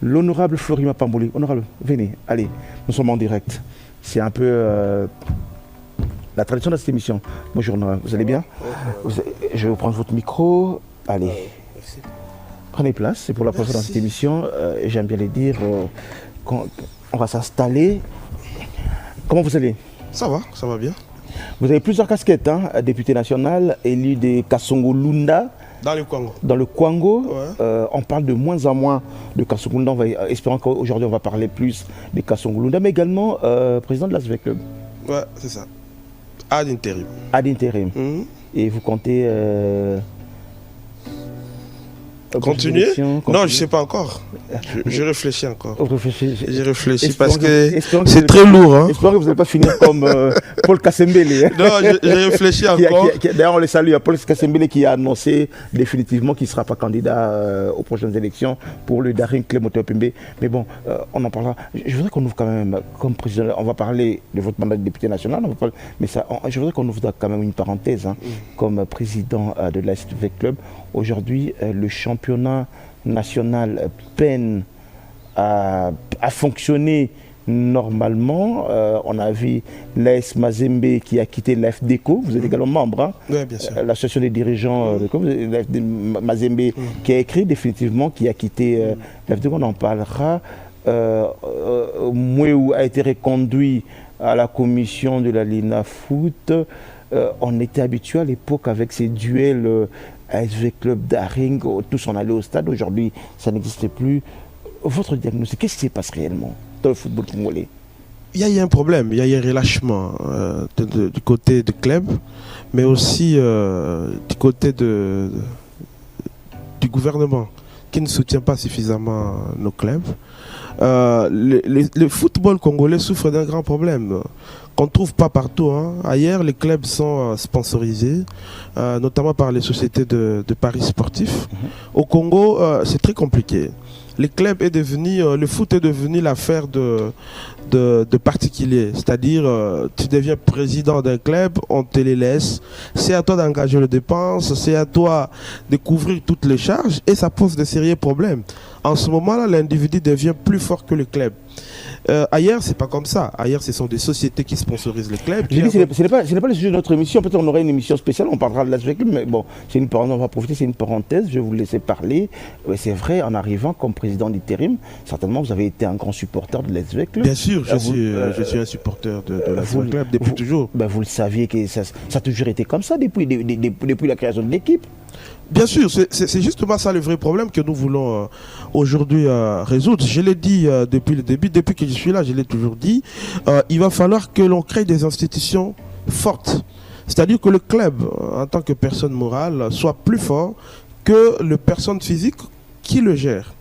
l'honorable Florima Pambouli. Honorable, venez, allez, nous sommes en direct. C'est un peu la tradition de cette émission. Bonjour, honorable, vous allez bien? Je vais vous prendre votre micro. Allez, prenez place, c'est pour la première fois dans cette émission. J'aime bien les dire, on va s'installer. Comment vous allez? Ça va bien. Vous avez plusieurs casquettes, hein, député national, élu des Kasongo Lunda. Dans le Congo. Dans le Congo, ouais. On parle de moins en moins de Kasongo Lunda. Espérons qu'aujourd'hui on va parler plus des Kasongo Lunda, mais également président de l'ASVEC Club. Ouais, c'est ça. Ad intérim. Ad intérim. Et vous comptez continuer? Non, je ne sais pas encore. Je réfléchis encore. Je réfléchis parce que c'est très lourd. Hein. J'espère que vous n'allez pas finir comme Paul Kassembele. Non, je réfléchis encore. D'ailleurs, on le salue à Paul Kassembele qui a annoncé définitivement qu'il ne sera pas candidat aux prochaines élections pour le Daring Club Moteur Pembe. Mais bon, on en parlera. Je voudrais qu'on ouvre quand même, comme président, on va parler de votre mandat de député national, mais je voudrais qu'on ouvre quand même une parenthèse. Hein, comme président de l'ASVEC Club. Aujourd'hui, le championnat national peine à fonctionner normalement. On a vu l'AS Mazembe qui a quitté l'AFDECO. Vous êtes également membre, hein, oui, bien sûr. L'association des dirigeants de Mazembe qui a écrit définitivement, qui a quitté l'AFDECO. On en parlera. Mouéou a été reconduit à la commission de la Lina Foot. On était habitué à l'époque avec ces duels ASVEC Club Daring, tous on allait au stade. Aujourd'hui, ça n'existe plus. Votre diagnostic, qu'est-ce qui se passe réellement dans le football congolais? Il y a un problème, il y a un relâchement du côté du club, mais aussi du côté du gouvernement qui ne soutient pas suffisamment nos clubs. Le football congolais souffre d'un grand problème qu'on ne trouve pas partout. Hein. Ailleurs, les clubs sont sponsorisés, notamment par les sociétés de paris sportifs. Au Congo, c'est très compliqué. Le foot est devenu l'affaire de particuliers. C'est-à-dire, tu deviens président d'un club, on te les laisse. C'est à toi d'engager les dépenses, c'est à toi de couvrir toutes les charges et ça pose de sérieux problèmes. En ce moment-là, l'individu devient plus fort que le club. Ailleurs, c'est pas comme ça. Ailleurs, ce sont des sociétés qui sponsorisent les clubs. Ce n'est pas le sujet de notre émission. Peut-être on aurait une émission spéciale, on parlera de l'ASVEC Club, mais bon, on va profiter, c'est une parenthèse, je vais vous laisser parler. C'est vrai, en arrivant comme président d'intérim, certainement vous avez été un grand supporter de l'ASVEC Club. Bien sûr, je suis un supporter de l'ASVEC Club depuis toujours. Vous le saviez que ça a toujours été comme ça depuis la création de l'équipe. Bien sûr, c'est justement ça le vrai problème que nous voulons aujourd'hui résoudre. Je l'ai dit depuis le début, depuis que je suis là, je l'ai toujours dit. Il va falloir que l'on crée des institutions fortes. C'est-à-dire que le club, en tant que personne morale, soit plus fort que les personnes physiques qui le gèrent.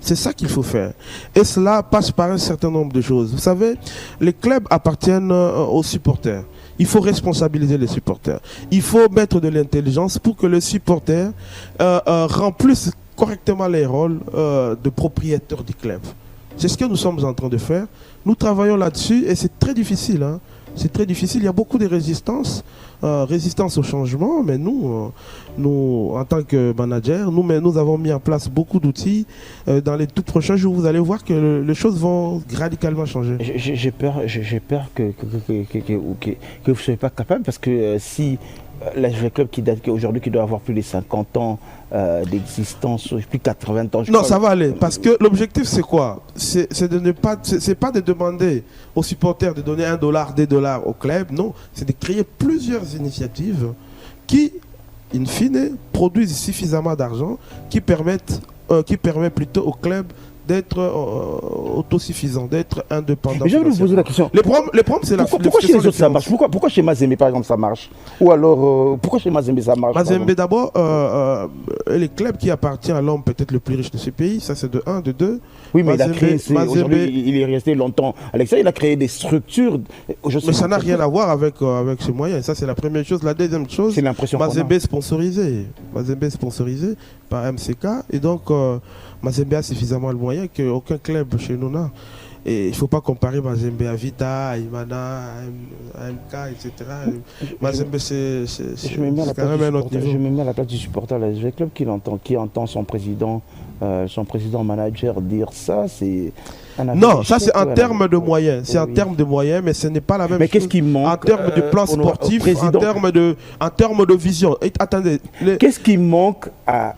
C'est ça qu'il faut faire. Et cela passe par un certain nombre de choses. Vous savez, les clubs appartiennent aux supporters. Il faut responsabiliser les supporters. Il faut mettre de l'intelligence pour que les supporters remplissent correctement les rôles de propriétaires du club. C'est ce que nous sommes en train de faire. Nous travaillons là-dessus et c'est très difficile. Hein. C'est très difficile. Il y a beaucoup de résistance au changement, mais nous, en tant que manager, nous avons mis en place beaucoup d'outils. Dans les tout prochains jours, vous allez voir que les choses vont radicalement changer. J'ai peur que vous ne soyez pas capable, parce que si l'ASVEC Club qui doit avoir plus de 50 ans d'existence, plus de 80 ans. Non, ça va aller, parce que l'objectif c'est quoi? C'est pas de demander aux supporters de donner $1, $2 au club, non, c'est de créer plusieurs initiatives qui, in fine, produisent suffisamment d'argent, qui permettent plutôt au club d'être autosuffisant, d'être indépendant. Je vais vous poser la question. Le problème, c'est la pourquoi chez les autres ça marche? Pourquoi chez Mazembe par exemple ça marche? Ou alors pourquoi chez Mazembe ça marche? Mazembe d'abord, les clubs qui appartiennent à l'homme peut-être le plus riche de ce pays, ça c'est de 1, de 2. Oui, mais aujourd'hui il est resté longtemps à l'extérieur, il a créé des structures. Mais ça n'a rien à voir avec ses moyens. Ça c'est la première chose. La deuxième chose, c'est l'impression Mazembe est sponsorisé. Mazembe est sponsorisé par MCK et donc Mazembe a suffisamment de moyens qu'aucun club chez nous n'a. Et il ne faut pas comparer Mazembe à Vita, à Imana, à MK, etc. Mazembe, c'est quand même un autre niveau. Je me mets à la place du supporter de l'ASVEC Club qui entend son président son président-manager dire ça, c'est... Non, ça c'est en termes de moyens. C'est en termes de moyens, mais ce n'est pas la même chose. Mais qu'est-ce qui manque en termes de plan sportif, en termes de vision. Et, attendez. Qu'est-ce qui manque à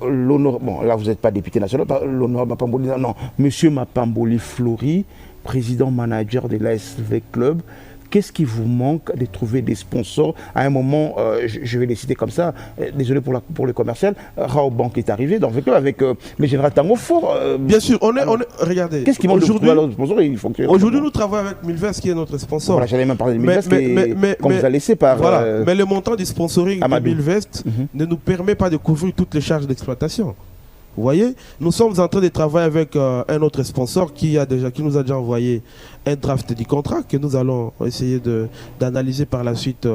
l'honneur... Bon, là vous n'êtes pas député national, l'honneur Mapamboli, non, monsieur Mapamboli Flori, président-manager de l'ASV Club. Qu'est-ce qui vous manque de trouver des sponsors? À un moment, je vais les citer comme ça, désolé pour le commercial, Raobank est arrivé dans le club avec le général Tango Fort. Bien sûr, regardez. Qu'est-ce qui manque aujourd'hui de sponsor? Aujourd'hui, nous travaillons avec Milvest qui est notre sponsor. Voilà, j'allais même parler de Milvest qu'on vous a laissé par... Voilà, mais le montant du sponsoring de Milvest ne nous permet pas de couvrir toutes les charges d'exploitation. Vous voyez, nous sommes en train de travailler avec un autre sponsor qui nous a déjà envoyé un draft du contrat que nous allons essayer d'analyser par la suite,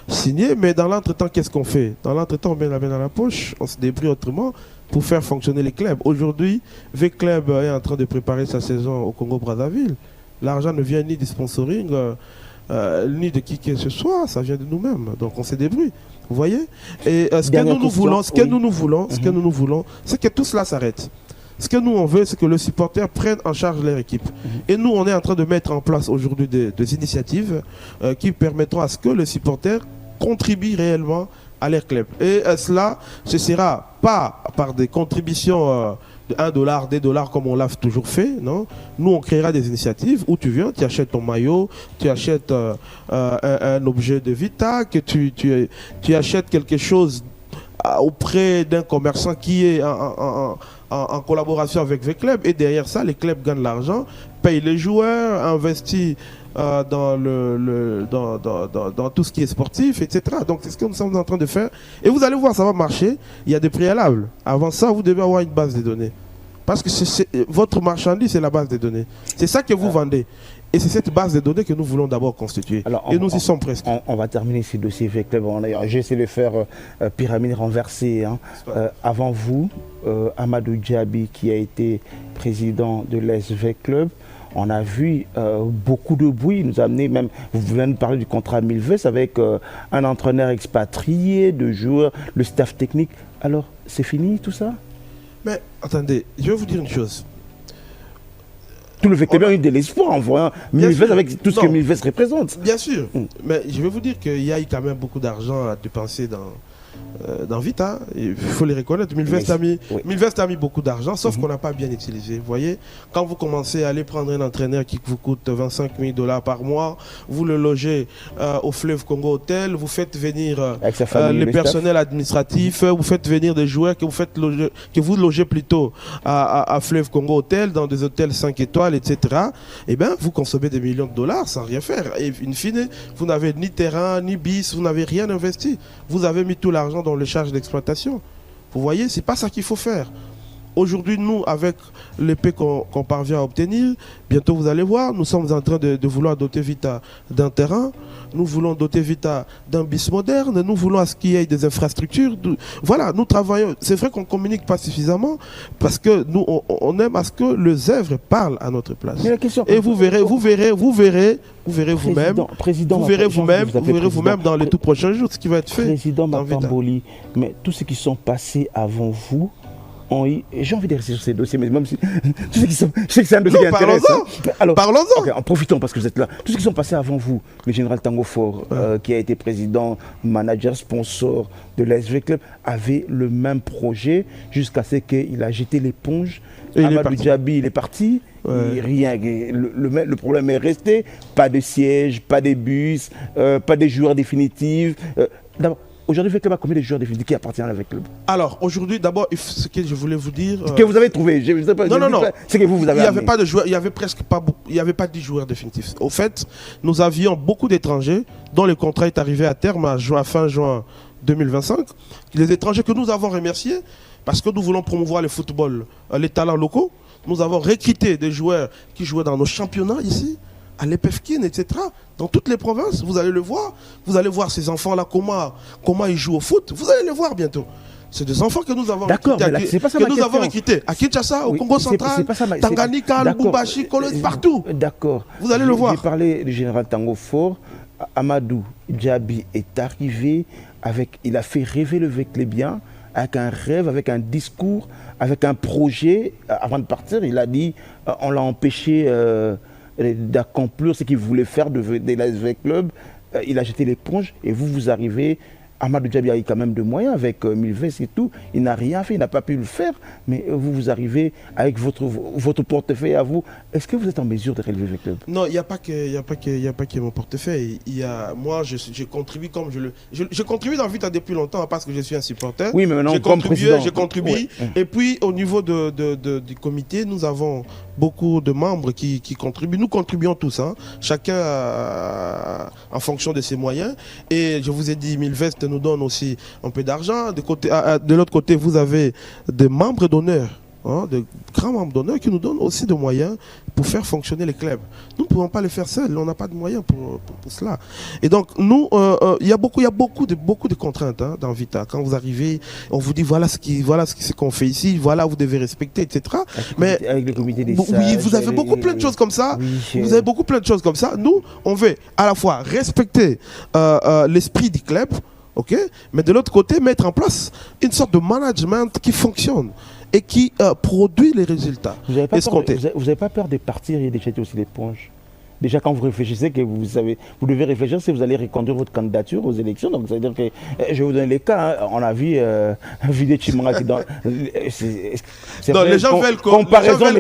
signer. Mais dans l'entretemps, qu'est-ce qu'on fait? Dans l'entretemps, on met la main dans la poche, on se débrouille autrement pour faire fonctionner les clubs. Aujourd'hui, V-Club est en train de préparer sa saison au Congo-Brazzaville. L'argent ne vient ni du sponsoring, ni de qui que ce soit, ça vient de nous-mêmes. Donc on se débrouille. Vous voyez? Et ce que nous nous voulons, c'est que tout cela s'arrête. Ce que nous on veut, c'est que le supporter prenne en charge leur équipe. Et nous, on est en train de mettre en place aujourd'hui des initiatives qui permettront à ce que le supporter contribue réellement à leur club. Et cela, ce sera pas par des contributions de 1 $, 2 $ comme on l'a toujours fait, non? Nous, on créera des initiatives où tu viens, tu achètes ton maillot, tu achètes un objet de Vita, que tu achètes quelque chose auprès d'un commerçant qui est en collaboration avec les clubs. Et derrière ça, les clubs gagnent l'argent, payent les joueurs, investissent dans tout ce qui est sportif, etc. Donc c'est ce que nous sommes en train de faire. Et vous allez voir, ça va marcher. Il y a des préalables. Avant ça, vous devez avoir une base de données. Parce que votre marchandise, c'est la base de données. C'est ça que vous vendez. Et c'est cette base de données que nous voulons d'abord constituer. Alors, et nous y sommes presque. On va terminer ces dossiers avec club. J'ai essayé de faire pyramide renversée. Hein. Avant vous, Amadou Djabi, qui a été président de l'SV Club, on a vu beaucoup de bruit. Il nous a amené même, vous venez de parler du contrat Milvest avec un entraîneur expatrié, de joueurs, le staff technique. Alors, c'est fini tout ça? Mais attendez, je vais vous dire une chose. Tout le fait que bien eu de l'espoir en voyant Milvest avec tout ce que Milvest représente. Bien sûr. Mais je vais vous dire qu'il y a eu quand même beaucoup d'argent à dépenser dans Vita. Il faut les reconnaître. Milvest a mis beaucoup d'argent, sauf qu'on n'a pas bien utilisé. Vous voyez, quand vous commencez à aller prendre un entraîneur qui vous coûte 25 000 $ par mois, vous le logez au Fleuve Congo Hotel, vous faites venir le personnel administratif, vous faites venir des joueurs que vous logez plutôt à Fleuve Congo Hotel, dans des hôtels 5 étoiles, etc. Eh bien, vous consommez des millions de dollars sans rien faire. Et in fine, vous n'avez ni terrain, ni bis, vous n'avez rien investi. Vous avez mis tout l'argent dans les charges d'exploitation. Vous voyez, c'est pas ça qu'il faut faire. Aujourd'hui, nous, avec l'épée qu'on parvient à obtenir, bientôt vous allez voir, nous sommes en train de vouloir doter Vita d'un terrain, nous voulons doter Vita d'un bis moderne, nous voulons à ce qu'il y ait des infrastructures. Voilà, nous travaillons. C'est vrai qu'on ne communique pas suffisamment parce que nous, on aime à ce que les œuvres parlent à notre place. Et vous verrez vous-même dans les tout prochains jours ce qui va être fait. Président Mapamboli, mais tous ceux qui sont passés avant vous, j'ai envie de rester sur ces dossiers, mais même si tous ceux qui sont, je sais que c'est un dossier qui intéresse. Alors, parlons-en. Okay, en profitons parce que vous êtes là. Tous ceux qui sont passés avant vous, le général Tango Fort, qui a été président, manager, sponsor de l'ASV Club, avait le même projet jusqu'à ce qu'il a jeté l'éponge. Amadou Djabi, il est parti. Rien. Le problème est resté. Pas de siège, pas de bus, pas de joueurs définitifs. D'abord, aujourd'hui, le club a combien de joueurs définitifs qui appartiennent avec le club? Alors, aujourd'hui, d'abord, ce que je voulais vous dire... Ce que vous avez trouvé. Non. C'est que vous avez... Il n'y avait pas de joueurs, il n'y avait presque pas... Il n'y avait pas 10 joueurs définitifs. Au fait, nous avions beaucoup d'étrangers dont le contrat est arrivé à terme à fin juin 2025. Les étrangers que nous avons remerciés parce que nous voulons promouvoir le football, les talents locaux. Nous avons recruté des joueurs qui jouaient dans nos championnats ici, à l'EPFKIN, etc. Dans toutes les provinces, vous allez le voir. Vous allez voir ces enfants-là, comment ils jouent au foot. Vous allez les voir bientôt. C'est des enfants que nous avons recrutés. À Kinshasa, au Congo central, Tanganyika, Lubumbashi, partout. D'accord. Vous allez le voir. J'ai parlé du général Tango Fort. Amadou Djabi est arrivé il a fait rêver le Véclébien avec un rêve, avec un discours, avec un projet. Avant de partir, il a dit on l'a empêché d'accomplir ce qu'il voulait faire de l'ASV Club. Il a jeté l'éponge et vous arrivez. Amadou Diaby a eu quand même de moyens avec Milves et tout. Il n'a rien fait, il n'a pas pu le faire. Mais vous arrivez avec votre portefeuille à vous. Est-ce que vous êtes en mesure de relever le club? Non, il n'y a pas que mon portefeuille. Moi, je contribue comme je contribue dans Vita depuis longtemps parce que je suis un supporter. Oui, mais maintenant, comme président. Je contribue. Ouais. Et puis, au niveau du comité, nous avons beaucoup de membres qui contribuent. Nous contribuons tous, hein, chacun en fonction de ses moyens. Et je vous ai dit, Milves nous donne aussi un peu d'argent. De l'autre côté, vous avez des membres d'honneur, hein, de grands membres d'honneur qui nous donnent aussi des moyens pour faire fonctionner les clubs. Nous ne pouvons pas le faire seuls, on n'a pas de moyens pour cela. Et donc, nous, il y a beaucoup de contraintes, hein, dans Vita. Quand vous arrivez, on vous dit voilà ce qu'on fait ici, voilà, vous devez respecter, etc. Mais avec le comité des sages, oui, vous avez plein de choses comme ça. Oui, vous avez beaucoup plein de choses comme ça. Nous, on veut à la fois respecter l'esprit du club, ok, mais de l'autre côté, mettre en place une sorte de management qui fonctionne et qui produit les résultats. Vous n'avez pas peur de partir et de jeter aussi l'éponge? Déjà, quand vous réfléchissez, que vous devez réfléchir si vous allez reconduire votre candidature aux élections. Donc, ça veut dire que, je vais vous donner les cas, hein, on a vu Vidé Chimanga qui dans... Non, les gens veulent que comparaison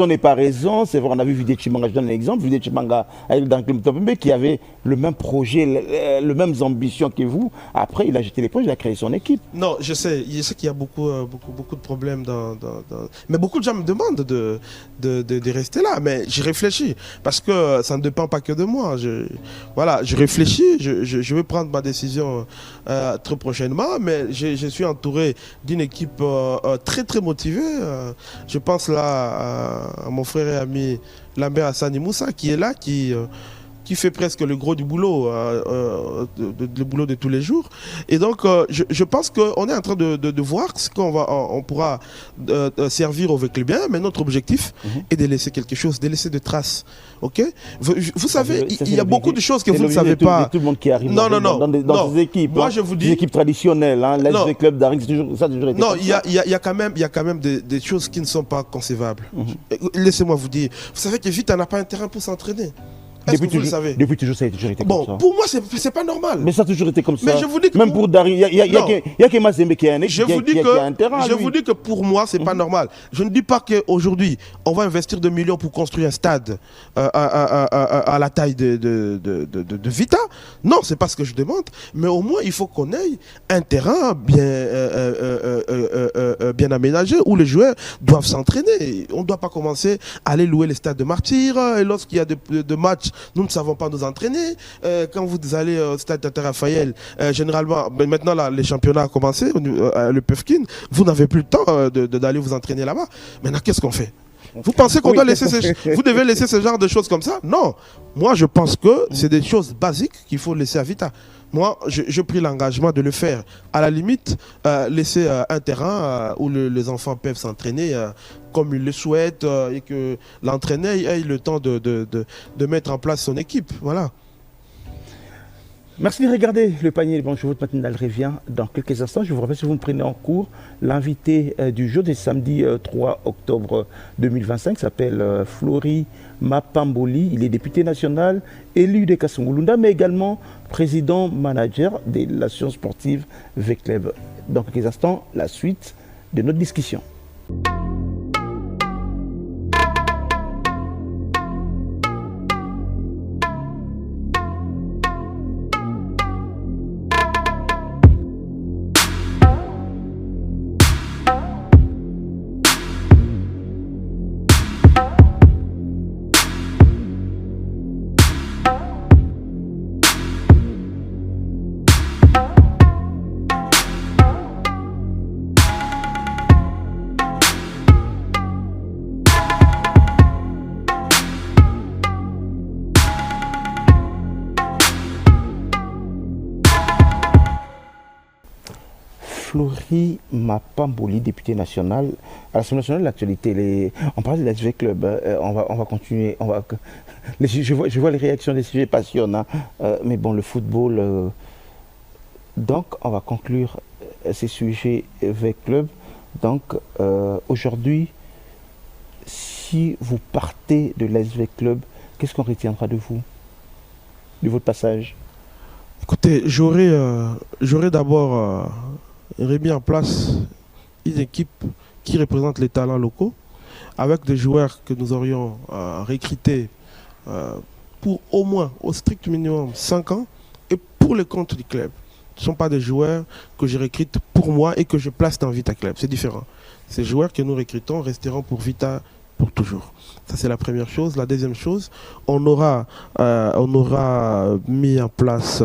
n'est pas raison. C'est vrai, on a vu Vidé Chimanga, je donne un exemple, Vidé Chimanga dans le Club qui avait le même projet, les mêmes ambitions que vous. Après, il a jeté l'éponge, il a créé son équipe. Non, je sais qu'il y a beaucoup de problèmes mais beaucoup de gens me demandent de rester là, mais j'y réfléchis. Parce que ça ne dépend pas que de moi. Je réfléchis, je vais prendre ma décision très prochainement, mais je suis entouré d'une équipe très motivée. Je pense là à mon frère et ami Lambert Hassani Moussa qui est là, qui fait presque le gros du boulot, le boulot de tous les jours. Et donc, je pense qu'on est en train de voir ce on pourra servir au véhicule bien, mais notre objectif est de laisser quelque chose, de laisser des traces. Ok? Vous savez, il y a beaucoup de choses que vous ne savez pas. Tout le monde qui arrive dans ces équipes. Moi, je vous dis. Des équipes traditionnelles, hein, l'ASV Club d'Aring, ça a toujours été. Non, il y a quand même des choses qui ne sont pas concevables. Laissez-moi vous dire. Vous savez que Vita n'a pas un terrain pour s'entraîner. Depuis toujours, ça a toujours été comme ça. Bon, pour moi, c'est pas normal. Mais ça a toujours été comme ça. Mais je vous dis que même pour Dari, il y a que Mazembe qui a un terrain. Je vous dis que pour moi, c'est pas normal. Je ne dis pas qu'aujourd'hui, on va investir 2 millions pour construire un stade à la taille de Vita. Non, c'est pas ce que je demande. Mais au moins, il faut qu'on ait un terrain bien aménagé où les joueurs doivent s'entraîner. On ne doit pas commencer à aller louer les stades de Martyrs. Et lorsqu'il y a de matchs, nous ne savons pas nous entraîner. Quand vous allez au stade Tata Raphaël, généralement, maintenant là, les championnats ont commencé, le Pefkin, vous n'avez plus le temps d'aller vous entraîner là-bas. Maintenant, qu'est-ce qu'on fait? Vous pensez qu'on doit laisser vous devez laisser ce genre de choses comme ça? Non. Moi, je pense que c'est des choses basiques qu'il faut laisser à Vita. Moi, je pris l'engagement de le faire. À la limite, laisser un terrain où les enfants peuvent s'entraîner comme ils le souhaitent et que l'entraîneur ait le temps de mettre en place son équipe. Voilà. Merci de regarder le panier. Bon, je votre matinale revient dans quelques instants. Je vous rappelle, si vous me prenez en cours, l'invité du jour de samedi 3 octobre 2025 s'appelle Flory Mapamboli. Il est député national, élu de Kasungulunda, mais également président-manager de l'association sportive V-Club. Dans quelques instants, la suite de notre discussion. Flory Mapamboli, député national. À l'Assemblée nationale, l'actualité, on parle de l'ASV Club, on va continuer. Je vois les réactions des sujets passionnants, mais bon, le football. Donc, on va conclure ces sujets avec club. Donc aujourd'hui, si vous partez de l'ASV Club, qu'est-ce qu'on retiendra de vous, de votre passage? Écoutez, j'aurais d'abord remis en place une équipe qui représente les talents locaux, avec des joueurs que nous aurions recrutés pour au moins, au strict minimum, 5 ans, et pour le compte du club. Ce ne sont pas des joueurs que je recrute pour moi et que je place dans Vita Club. C'est différent. Ces joueurs que nous recrutons resteront pour Vita pour toujours. Ça, c'est la première chose. La deuxième chose, on aura mis en place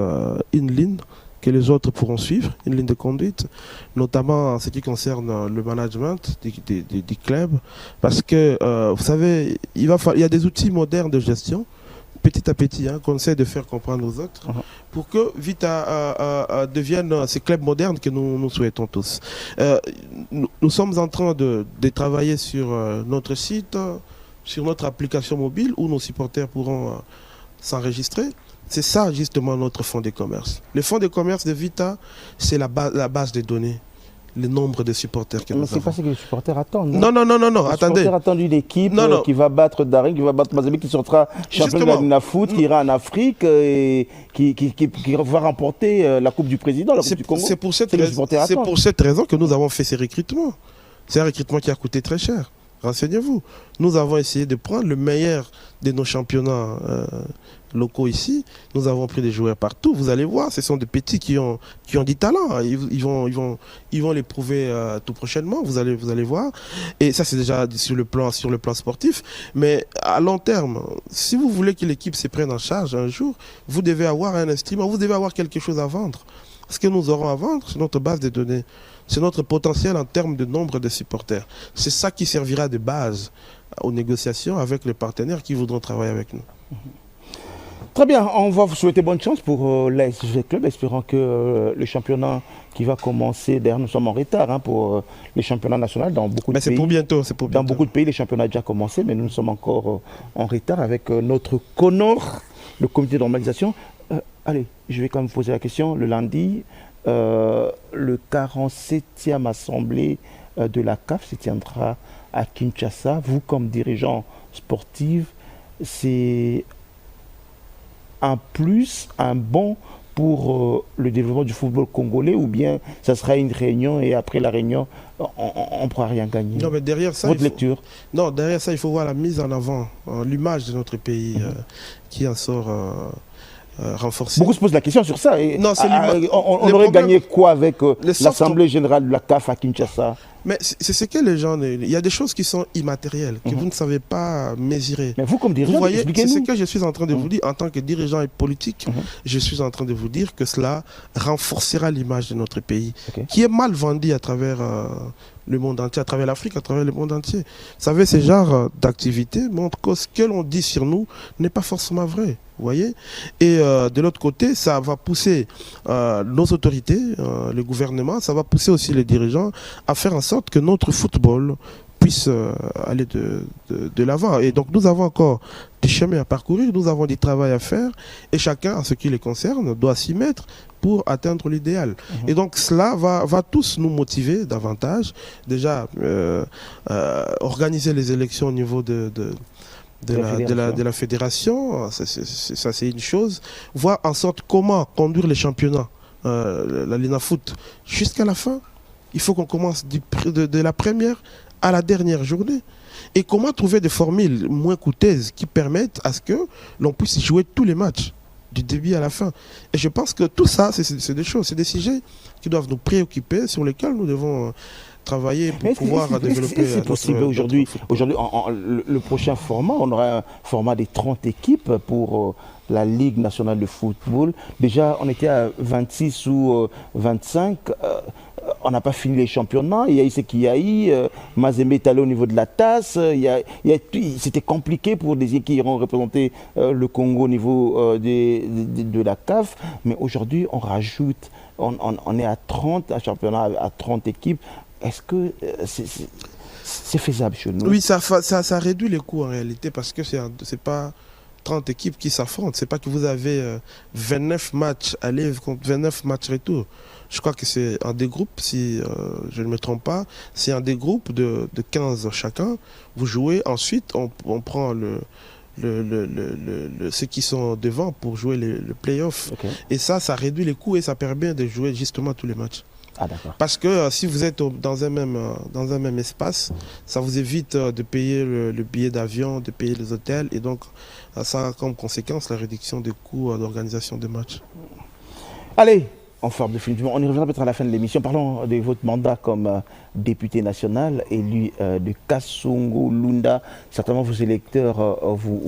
une ligne que les autres pourront suivre, une ligne de conduite, notamment en ce qui concerne le management du club. Parce que, vous savez, il y a des outils modernes de gestion, petit à petit, qu'on essaie de faire comprendre aux autres, pour que Vita devienne ces clubs modernes que nous souhaitons tous. Nous sommes en train de travailler sur notre site, sur notre application mobile, où nos supporters pourront s'enregistrer. C'est ça justement notre fonds de commerce. Le fonds de commerce de Vita, c'est la base des données. Le nombre de supporters que nous avons. Mais c'est pas ce que les supporters attendent. Non, attendez. Les supporters attendent une équipe qui va battre Daring, qui va battre Mazembe, qui sortira champion de la foot, qui ira en Afrique et qui va remporter la Coupe du Président, la Coupe du Congo. C'est pour cette raison que nous avons fait ces recrutements. C'est un recrutement qui a coûté très cher. Renseignez-vous. Nous avons essayé de prendre le meilleur de nos championnats locaux ici. Nous avons pris des joueurs partout. Vous allez voir, ce sont des petits qui ont du talent. Ils vont les prouver tout prochainement. Vous allez voir. Et ça, c'est déjà sur le plan sportif. Mais à long terme, si vous voulez que l'équipe se prenne en charge un jour, vous devez avoir un instrument, vous devez avoir quelque chose à vendre. Ce que nous aurons à vendre, c'est notre base de données. C'est notre potentiel en termes de nombre de supporters. C'est ça qui servira de base aux négociations avec les partenaires qui voudront travailler avec nous. Très bien, on va vous souhaiter bonne chance pour l'ASV Club, espérant que le championnat qui va commencer, d'ailleurs nous sommes en retard pour le championnat national dans beaucoup de pays. Mais c'est pour bientôt. Dans beaucoup de pays, le championnat a déjà commencé, mais nous sommes encore en retard avec notre CONOR, le comité de normalisation. Allez, je vais quand même vous poser la question. Le lundi, le 47e assemblée de la CAF se tiendra à Kinshasa. Vous, comme dirigeant sportif, c'est un plus, un bon pour le développement du football congolais, ou bien ça sera une réunion et après la réunion, on ne pourra rien gagner? Non, mais derrière ça, votre lecture? Non, derrière ça, il faut voir la mise en avant, l'image de notre pays qui en sort renforcée. Beaucoup se posent la question sur ça. Non, on aurait gagné quoi avec l'Assemblée générale de la CAF à Kinshasa? Mais c'est ce que les gens... Il y a des choses qui sont immatérielles, que vous ne savez pas mesurer. Mais vous, comme dirigeant, vous voyez, expliquez-nous. c'est ce que je suis en train de vous dire. En tant que dirigeant et politique, je suis en train de vous dire que cela renforcera l'image de notre pays, qui est mal vendue à travers le monde entier, à travers l'Afrique, à travers le monde entier. Vous savez, ce genre d'activité montre que ce que l'on dit sur nous n'est pas forcément vrai. Vous voyez? Et de l'autre côté, ça va pousser nos autorités, le gouvernement, ça va pousser aussi les dirigeants à faire en sorte que notre football puisse aller de l'avant. Et donc nous avons encore du chemin à parcourir, nous avons du travail à faire, et chacun, en ce qui les concerne, doit s'y mettre pour atteindre l'idéal. Et donc cela va tous nous motiver davantage. Déjà, organiser les élections au niveau de la fédération, ça c'est une chose. Voir en sorte comment conduire les championnats, la Lina Foot, jusqu'à la fin. Il faut qu'on commence de la première à la dernière journée. Et comment trouver des formules moins coûteuses qui permettent à ce que l'on puisse jouer tous les matchs, du début à la fin. Et je pense que tout ça, c'est des choses, c'est des sujets qui doivent nous préoccuper, sur lesquels nous devons travailler pour pouvoir développer. C'est possible aujourd'hui. Le prochain format, on aura un format des 30 équipes pour la Ligue nationale de football. Déjà, on était à 26 ou 25. On n'a pas fini les championnats. Il y a eu ce qu'il y a eu. Mazembe est allé au niveau de la tasse. C'était compliqué pour des équipes qui iront représenter le Congo au niveau de la CAF. Mais aujourd'hui, on rajoute. On est à 30, un championnat à 30 équipes. Est-ce que c'est faisable chez nous? Oui, ça réduit les coûts en réalité, parce que c'est pas 30 équipes qui s'affrontent. C'est pas que vous avez 29 matchs aller contre 29 matchs retour. je crois que c'est un des groupes, si je ne me trompe pas, c'est un des groupes de 15 chacun. Vous jouez, ensuite on prend ceux qui sont devant pour jouer le play-off. Okay. Et ça réduit les coûts et ça permet de jouer justement tous les matchs. Ah, d'accord. Parce que si vous êtes dans un même espace, ça vous évite de payer le billet d'avion, de payer les hôtels, et donc ça a comme conséquence la réduction des coûts d'organisation des matchs. Allez, on forme définitivement. On y reviendra peut-être à la fin de l'émission. Parlons de votre mandat comme député national, élu de Kasongo-Lunda. Certainement, vos électeurs vous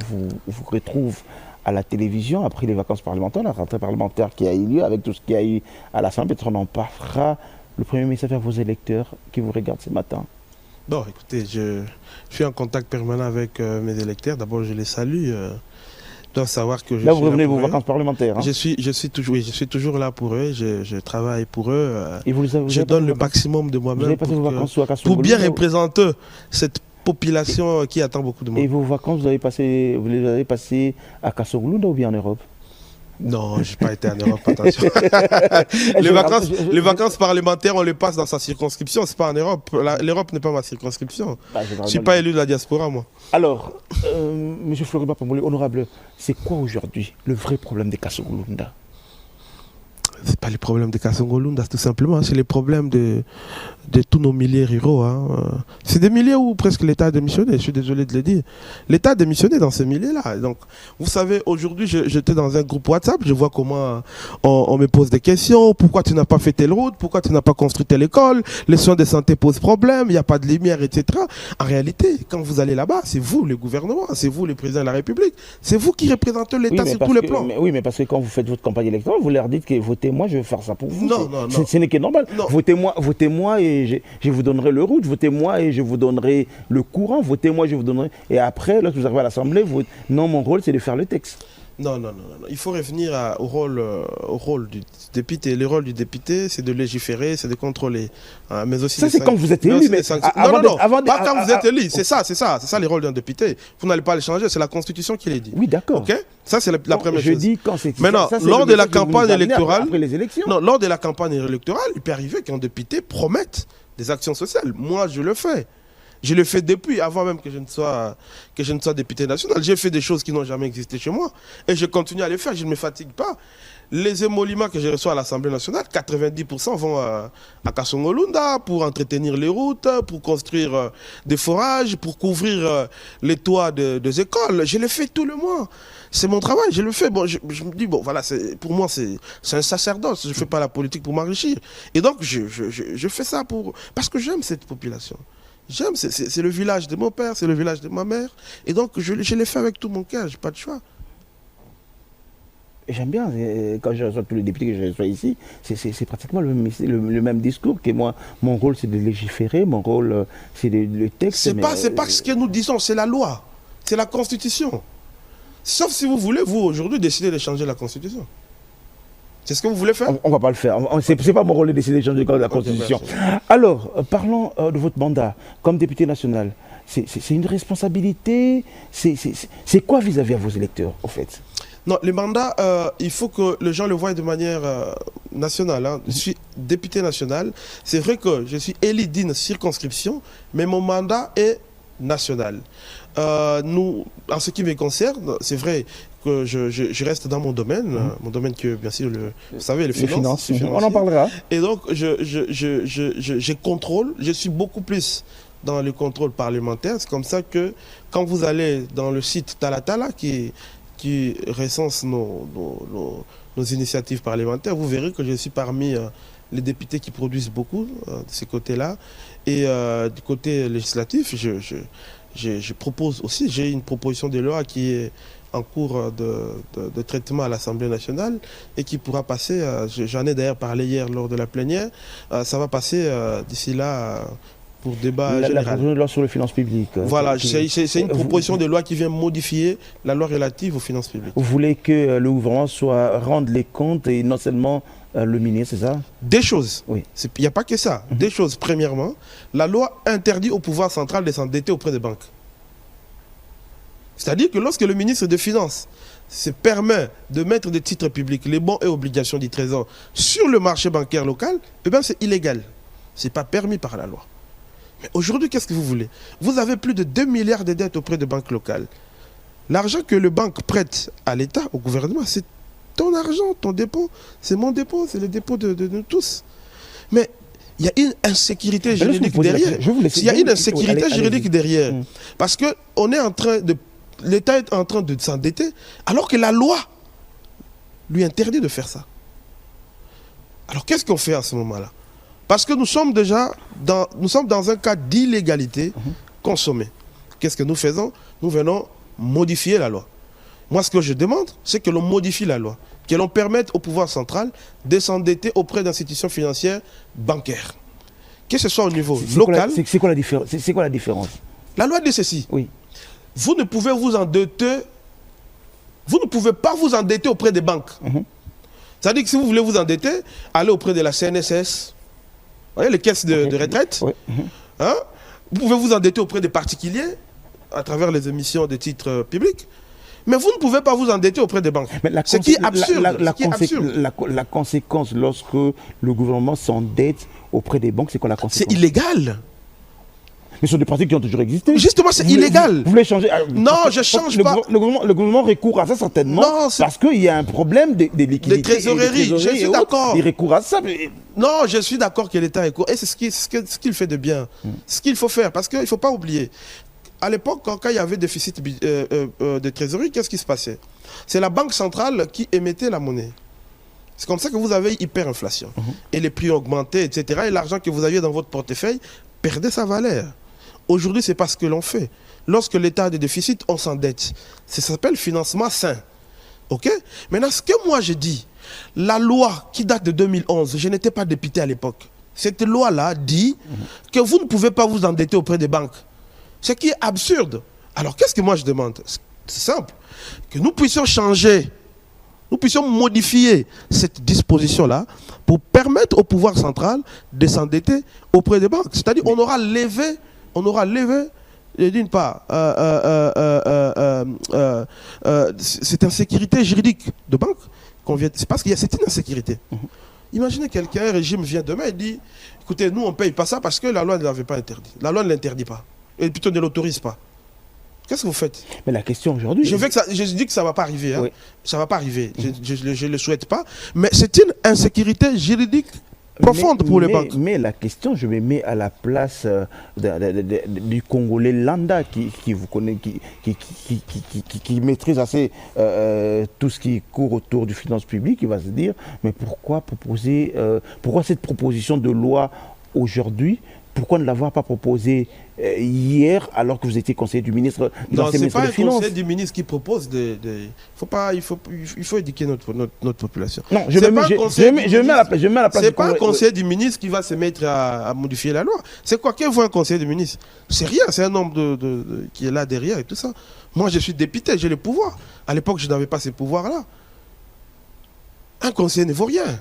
retrouvent à la télévision après les vacances parlementaires, la rentrée parlementaire qui a eu lieu, avec tout ce qu'il y a eu à l'Assemblée. Peut-être on en parlera. Le premier message à vos électeurs qui vous regardent ce matin. Bon, écoutez, je suis en contact permanent avec mes électeurs. D'abord, je les salue. Ils doivent savoir que je là, suis vous revenez de vos eux. vacances parlementaires. Hein? Je suis toujours là pour eux. Je travaille pour eux. Et vous je donne le maximum de moi-même pour bien représenter cette population qui attend beaucoup de moi. Et vos vacances, vous les avez passées à Kasongo-Lunda ou bien en Europe? Non, je n'ai pas été en Europe, attention. les vacances parlementaires, on les passe dans sa circonscription, c'est pas en Europe. L'Europe n'est pas ma circonscription. Je ne suis pas élu de la diaspora, moi. Alors, M. Floriba Pamboulé, honorable, c'est quoi aujourd'hui le vrai problème de Kasongo-Lunda? C'est pas les problèmes de Kasongo-Lunda, tout simplement. C'est les problèmes de tous nos milliers ruraux. Hein. C'est des milliers où presque l'État a démissionné, je suis désolé de le dire. L'État a démissionné dans ces milliers-là. Donc, vous savez, aujourd'hui, j'étais dans un groupe WhatsApp, je vois comment on me pose des questions. Pourquoi tu n'as pas fait telle route? Pourquoi tu n'as pas construit telle école? Les soins de santé posent problème, il n'y a pas de lumière, etc. En réalité, quand vous allez là-bas, c'est vous, le gouvernement, c'est vous, le président de la République. C'est vous qui représentez l'État sur tous les plans. Oui, mais parce que quand vous faites votre campagne électorale, vous leur dites que votez-moi, je vais faire ça pour vous. Non, non, non. Ce n'est que normal. Votez-moi et je vous donnerai le route. Votez-moi et je vous donnerai le courant. Votez-moi, je vous donnerai. Et après, lorsque vous arrivez à l'Assemblée, non, mon rôle, c'est de faire le texte. Non. Il faut revenir au rôle du député. Le rôle du député, c'est de légiférer, c'est de contrôler. Mais aussi ça, c'est quand vous êtes élu. Mais pas quand vous êtes élu. C'est ça le rôle d'un député. Vous n'allez pas le changer, c'est la Constitution qui le dit. Oui, d'accord. Okay, ça, c'est la première chose. Je dis quand c'est. Maintenant, lors de la campagne électorale, après les élections. Non, lors de la campagne électorale, il peut arriver qu'un député promette des actions sociales. Moi, je le fais. Je le fais depuis, avant même que je ne sois député national. J'ai fait des choses qui n'ont jamais existé chez moi. Et je continue à les faire, je ne me fatigue pas. Les émoluments que je reçois à l'Assemblée nationale, 90% vont à Kasongo-Lunda pour entretenir les routes, pour construire des forages, pour couvrir les toits des écoles. Je le fais tout le mois. C'est mon travail, je le fais. Bon, je me dis, bon, voilà, pour moi, c'est un sacerdoce. Je ne fais pas la politique pour m'enrichir. Et donc, je fais ça parce que j'aime cette population. J'aime, c'est le village de mon père, c'est le village de ma mère. Et donc, je l'ai fait avec tout mon cœur, je n'ai pas de choix. J'aime bien, quand je reçois tous les députés que je reçois ici, c'est pratiquement le même discours que moi. Mon rôle, c'est de légiférer, mon rôle, c'est le texte. C'est pas ce que nous disons, c'est la loi, c'est la Constitution. Sauf si vous voulez, vous, aujourd'hui, décider de changer la Constitution. C'est ce que vous voulez faire? On ne va pas le faire. Ce n'est pas mon rôle de décider de changer la Constitution. Alors, parlons de votre mandat comme député national. C'est une responsabilité. C'est quoi vis-à-vis à vos électeurs, en fait? Non, le mandat, il faut que les gens le voient de manière nationale. Hein. Je suis député national. C'est vrai que je suis élu d'une circonscription, mais mon mandat est national. En ce qui me concerne, c'est vrai que je reste dans mon domaine, mon domaine que, bien sûr, vous savez, les finances. On en parlera. Et donc, je contrôle, je suis beaucoup plus dans le contrôle parlementaire. C'est comme ça que, quand vous allez dans le site Talatala, qui recense nos initiatives parlementaires, vous verrez que je suis parmi les députés qui produisent beaucoup de ces côtés-là. Et du côté législatif, je propose aussi, j'ai une proposition de loi qui est en cours de traitement à l'Assemblée nationale et qui pourra passer, j'en ai d'ailleurs parlé hier lors de la plénière, ça va passer d'ici là pour débat général. La proposition de loi sur les finances publiques. Voilà, c'est une proposition de loi qui vient modifier la loi relative aux finances publiques. Vous voulez que le gouvernement rende les comptes et non seulement le ministre, c'est ça? Des choses. Oui. Il n'y a pas que ça. Des choses. Premièrement, la loi interdit au pouvoir central de s'endetter auprès des banques. C'est-à-dire que lorsque le ministre des Finances se permet de mettre des titres publics, les bons et obligations du Trésor sur le marché bancaire local, eh bien c'est illégal. Ce n'est pas permis par la loi. Mais aujourd'hui, qu'est-ce que vous voulez? Vous avez plus de 2 milliards de dettes auprès de banques locales. L'argent que le banque prête à l'État, au gouvernement, c'est ton argent, ton dépôt. C'est mon dépôt, c'est le dépôt de nous tous. Mais il y a une insécurité juridique derrière. Il y a une insécurité juridique derrière. Parce que l'État est en train de s'endetter, alors que la loi lui interdit de faire ça. Alors qu'est-ce qu'on fait à ce moment-là? Parce que nous sommes déjà dans un cas d'illégalité consommée. Qu'est-ce que nous faisons? Nous venons modifier la loi. Moi, ce que je demande, c'est que l'on modifie la loi, que l'on permette au pouvoir central de s'endetter auprès d'institutions financières bancaires. Que ce soit au niveau local. C'est quoi la différence? La loi dit ceci. Oui. Vous ne pouvez vous endetter, vous ne pouvez pas vous endetter auprès des banques. C'est-à-dire que si vous voulez vous endetter, allez auprès de la CNSS, vous voyez, les caisses de retraite. Oui. Hein? Vous pouvez vous endetter auprès des particuliers à travers les émissions de titres publics. Mais vous ne pouvez pas vous endetter auprès des banques. Ce qui est absurde. La conséquence lorsque le gouvernement s'endette auprès des banques, c'est quoi la conséquence? C'est illégal. Mais ce sont des pratiques qui ont toujours existé. Justement, c'est illégal. Vous voulez changer? Non, je ne change pas. Le gouvernement recourt à ça certainement. Non, parce qu'il y a un problème de liquidité. De trésorerie, je suis d'accord. Il recourt à ça. Non, je suis d'accord que l'État recourt. Et c'est ce qu'il fait de bien. Ce qu'il faut faire. Parce qu'il ne faut pas oublier. À l'époque, quand il y avait déficit de trésorerie, qu'est-ce qui se passait? C'est la banque centrale qui émettait la monnaie. C'est comme ça que vous avez hyperinflation. Et les prix augmentaient, etc. Et l'argent que vous aviez dans votre portefeuille perdait sa valeur. Aujourd'hui, ce n'est pas ce que l'on fait. Lorsque l'État a des déficits, on s'endette. Ça s'appelle financement sain. OK? Maintenant, ce que moi je dis, la loi qui date de 2011, je n'étais pas député à l'époque. Cette loi-là dit que vous ne pouvez pas vous endetter auprès des banques. Ce qui est absurde. Alors, qu'est-ce que moi je demande? C'est simple. Que nous puissions changer, nous puissions modifier cette disposition-là pour permettre au pouvoir central de s'endetter auprès des banques. C'est-à-dire qu'on aura levé, d'une part, cette insécurité juridique de banque. C'est parce qu'il y a cette insécurité. Imaginez quelqu'un, un régime vient demain et dit, écoutez, nous on ne paye pas ça parce que la loi ne l'avait pas interdit. La loi ne l'interdit pas. Et plutôt ne l'autorise pas. Qu'est-ce que vous faites? Mais la question aujourd'hui... Je dis que ça ne va pas arriver. Hein. Oui. Ça ne va pas arriver. Je ne le souhaite pas. Mais c'est une insécurité juridique profonde pour les banques. Mais la question, je me mets à la place du Congolais lambda qui vous connaît, qui maîtrise assez tout ce qui court autour du finance publique. Il va se dire, mais pourquoi cette proposition de loi aujourd'hui? Pourquoi ne l'avoir pas proposé hier alors que vous étiez conseiller du ministre des Finances? Non, ce n'est pas un conseiller du ministre qui propose il faut éduquer notre population. Non, je me mets à la place. C'est pas un conseiller du ministre qui va se mettre à modifier la loi. C'est quoi? Qu'est-ce un conseiller du ministre? C'est rien, c'est un homme qui est là derrière et tout ça. Moi, je suis député, j'ai le pouvoir. À l'époque, je n'avais pas ces pouvoirs-là. Un conseiller ne vaut rien.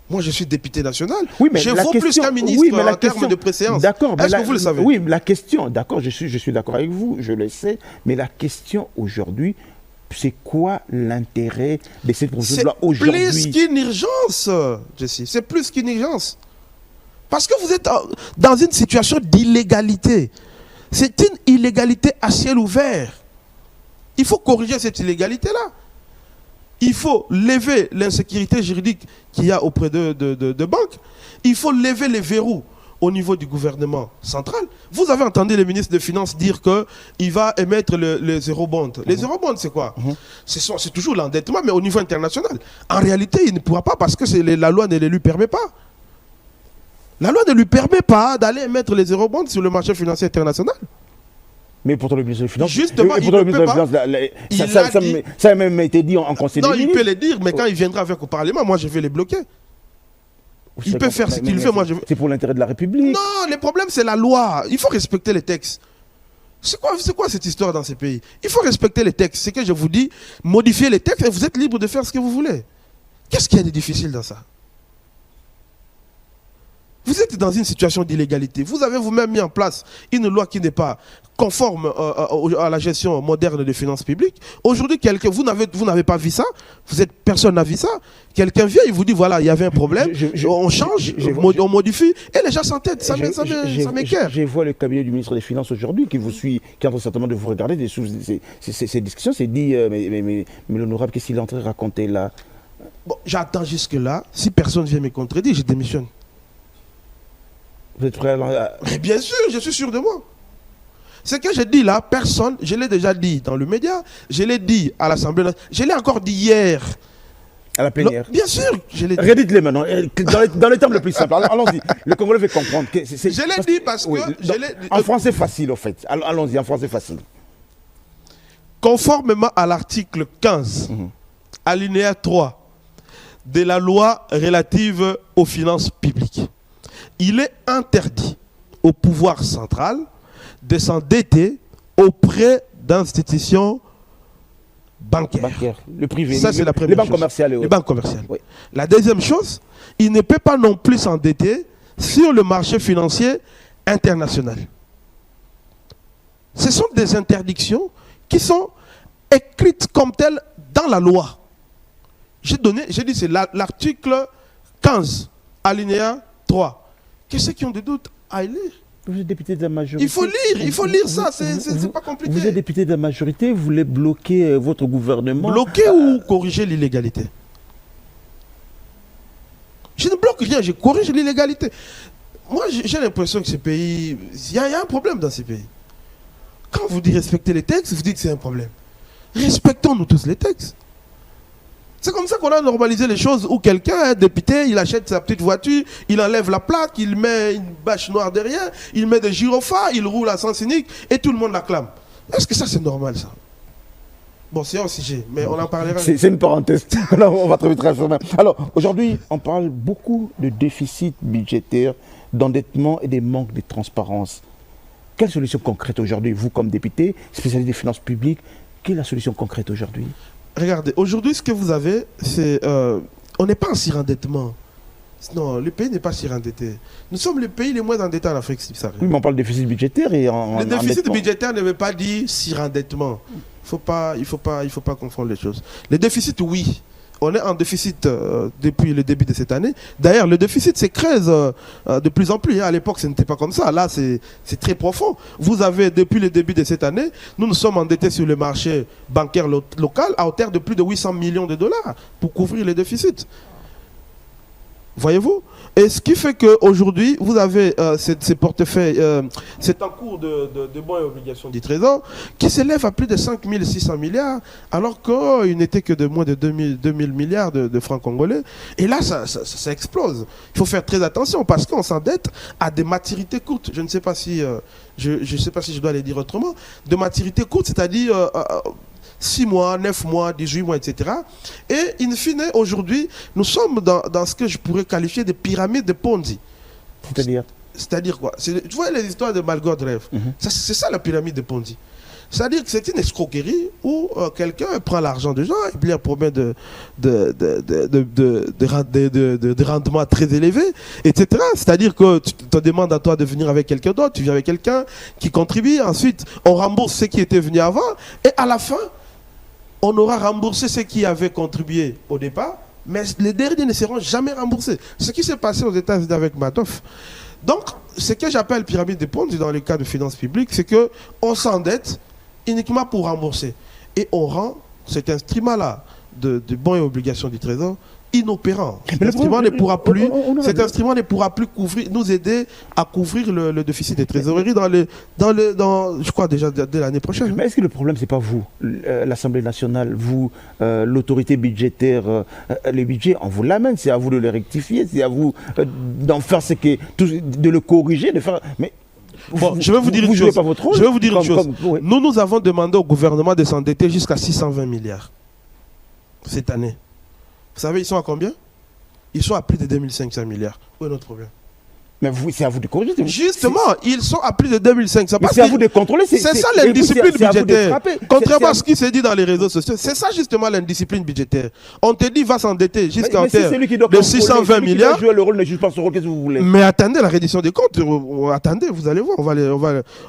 Moi, je suis député national. Oui, mais je vaux plus qu'un ministre en termes de préséance. D'accord. Est-ce que vous le savez? Oui, la question, d'accord, je suis d'accord avec vous, je le sais. Mais la question aujourd'hui, c'est quoi l'intérêt de cette proposition de loi aujourd'hui? C'est plus qu'une urgence, Jessie. C'est plus qu'une urgence. Parce que vous êtes dans une situation d'illégalité. C'est une illégalité à ciel ouvert. Il faut corriger cette illégalité-là. Il faut lever l'insécurité juridique qu'il y a auprès de banques. Il faut lever les verrous au niveau du gouvernement central. Vous avez entendu le ministre des Finances dire qu'il va émettre les eurobonds. Les eurobonds, c'est quoi? C'est toujours l'endettement, mais au niveau international. En réalité, il ne pourra pas parce que la loi ne lui permet pas. La loi ne lui permet pas d'aller émettre les eurobonds sur le marché financier international. Mais pourtant le ministre des Finances, justement, ça a même été dit en conseil des ministres. Non, il peut le dire, mais quand il viendra avec au Parlement, moi je vais les bloquer. Il peut faire ce qu'il veut. C'est pour l'intérêt de la République. Non, le problème c'est la loi. Il faut respecter les textes. C'est quoi cette histoire dans ces pays? Il faut respecter les textes. C'est que je vous dis, modifiez les textes et vous êtes libre de faire ce que vous voulez. Qu'est-ce qu'il y a de difficile dans ça? Vous êtes dans une situation d'illégalité. Vous avez vous-même mis en place une loi qui n'est pas conforme à la gestion moderne des finances publiques. Aujourd'hui, vous n'avez pas vu ça. Personne n'a vu ça. Quelqu'un vient, il vous dit, voilà, il y avait un problème, on change, on modifie, et les gens s'entêtent. Ça m'écoeure. Je vois le cabinet du ministre des Finances aujourd'hui qui vous suit, qui est en train certainement de vous regarder ces discussions. C'est dit, mais l'honorable, qu'est-ce qu'il est en train de raconter là? Bon, j'attends jusque-là. Si personne vient me contredire, je démissionne. Vous êtes prêt à... Mais bien sûr, je suis sûr de moi. Ce que je dis là, personne, je l'ai déjà dit dans le média, je l'ai dit à l'Assemblée nationale, je l'ai encore dit hier. À la plénière. Bien sûr, je l'ai dit. Redites-les maintenant, dans les termes les plus simples. Allons-y, le Congolais veut comprendre. Je l'ai dit parce que... Oui, en français facile, en fait. Allons-y, en français facile. Conformément à l'article 15, alinéa 3 de la loi relative aux finances publiques, il est interdit au pouvoir central de s'endetter auprès d'institutions bancaires. Le privé. Ça, c'est la première les banques chose. Commerciales. Les banques commerciales. Oui. La deuxième chose, il ne peut pas non plus s'endetter sur le marché financier international. Ce sont des interdictions qui sont écrites comme telles dans la loi. J'ai dit, c'est l'article 15, alinéa 3. Qu'est-ce qui ont des doutes à lire? Vous êtes député de la majorité. Il faut lire ça, c'est pas compliqué. Vous êtes député de la majorité, vous voulez bloquer votre gouvernement. Bloquer ou corriger l'illégalité? Je ne bloque rien, je corrige l'illégalité. Moi, j'ai l'impression que ce pays, il y a un problème dans ce pays. Quand vous dites respecter les textes, vous dites que c'est un problème. Respectons-nous tous les textes. C'est comme ça qu'on a normalisé les choses où quelqu'un, un député, il achète sa petite voiture, il enlève la plaque, il met une bâche noire derrière, il met des gyrophares, il roule à sens unique et tout le monde l'acclame. Est-ce que ça c'est normal ça? Bon, c'est un sujet, mais on en parlera. C'est une parenthèse. Alors, on va très vite réfléchir. Alors, aujourd'hui, on parle beaucoup de déficit budgétaire, d'endettement et des manques de transparence. Quelle solution concrète aujourd'hui, vous comme député, spécialiste des finances publiques, quelle est la solution concrète aujourd'hui? Regardez, aujourd'hui, ce que vous avez, c'est... on n'est pas en surendettement. Non, le pays n'est pas surendetté. Nous sommes le pays les moins endettés en Afrique subsaharienne. Oui, mais on parle de déficit budgétaire et le déficit budgétaire ne veut pas dire surendettement. Il faut pas confondre les choses. Le déficit, oui. On est en déficit depuis le début de cette année. D'ailleurs, le déficit se creuse de plus en plus. À l'époque, ce n'était pas comme ça. Là, c'est très profond. Vous avez, depuis le début de cette année, nous sommes endettés sur le marché bancaire local à hauteur de plus de 800 millions de dollars pour couvrir les déficits. Voyez-vous? Et ce qui fait qu'aujourd'hui, vous avez ces portefeuilles, cet encours de bons et obligations du Trésor qui s'élève à plus de 5 600 milliards, alors qu'il n'était que de moins de 2 000 milliards de francs congolais. Et là, ça explose. Il faut faire très attention parce qu'on s'endette à des maturités courtes. Je ne sais pas si, je sais pas si je dois les dire autrement. De maturités courtes, c'est-à-dire... 6 mois, 9 mois, 18 mois, etc. Et in fine, aujourd'hui, nous sommes dans ce que je pourrais qualifier de pyramide de Ponzi. C'est-à-dire quoi? Tu vois les histoires de Malgold Rêve. C'est ça la pyramide de Ponzi. C'est-à-dire que c'est une escroquerie où quelqu'un prend l'argent des gens et puis il promet de rendements très élevés, etc. C'est-à-dire que tu te demandes à toi de venir avec quelqu'un d'autre, tu viens avec quelqu'un qui contribue, ensuite on rembourse ce qui était venu avant et à la fin, on aura remboursé ceux qui avaient contribué au départ, mais les derniers ne seront jamais remboursés. Ce qui s'est passé aux États-Unis avec Madoff. Donc, ce que j'appelle pyramide de Ponzi dans le cas de finances publiques, c'est qu'on s'endette uniquement pour rembourser. Et on rend cet instrument-là de bons et obligations du Trésor inopérant. Cet instrument ne pourra plus nous aider à couvrir le déficit des trésoreries je crois déjà dès l'année prochaine. Mais est-ce que le problème, c'est pas vous, l'Assemblée nationale, vous, l'autorité budgétaire, le budget, on vous l'amène, c'est à vous de le rectifier, c'est à vous d'en faire ce que, de le corriger, de faire... Mais bon, je vais vous dire une chose. Je vais vous dire une chose. Nous avons demandé au gouvernement de s'endetter jusqu'à 620 milliards cette année. Vous savez, ils sont à combien? Ils sont à plus de 2500 milliards. Où est notre problème? Mais c'est à vous de corriger. Justement, ils sont à plus de 2500. Mais c'est à vous de contrôler. C'est ça l'indiscipline budgétaire. Contrairement à ce qui se dit dans les réseaux sociaux, c'est ça justement l'indiscipline budgétaire. On te dit va s'endetter jusqu'à hauteur de 620 milliards. Jouer le rôle ne juge pas son rôle, qu'est-ce que vous voulez? Mais attendez la reddition des comptes. Attendez, vous allez voir,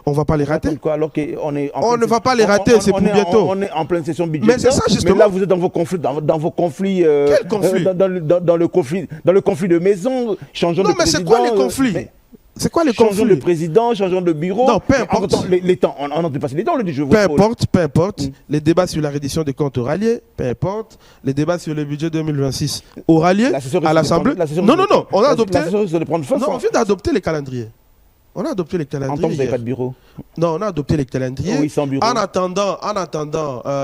on va pas les rater. Quoi, alors qu'on est on ne va pas les rater, c'est pour bientôt. On est en pleine session budgétaire. Mais c'est ça justement. Mais là, vous êtes dans vos conflits, dans vos conflits. Quel conflit? Dans le conflit de maison. Changeons de président. Non, mais c'est quoi les conflits? C'est quoi les conflits? Changeons de président, changeons de bureau. Non, peu importe. Les temps, on a dépassé les temps, on dit je peu importe. Les débats sur la reddition des comptes aura lieu, peu importe. Les débats sur le budget 2026 aura lieu à l'Assemblée. Non, on a adopté. Non, on vient d'adopter les calendriers. On a adopté les calendriers. En tant que vous n'avez pas de bureau. Non, on a adopté les calendriers. Oui, sans bureau. En attendant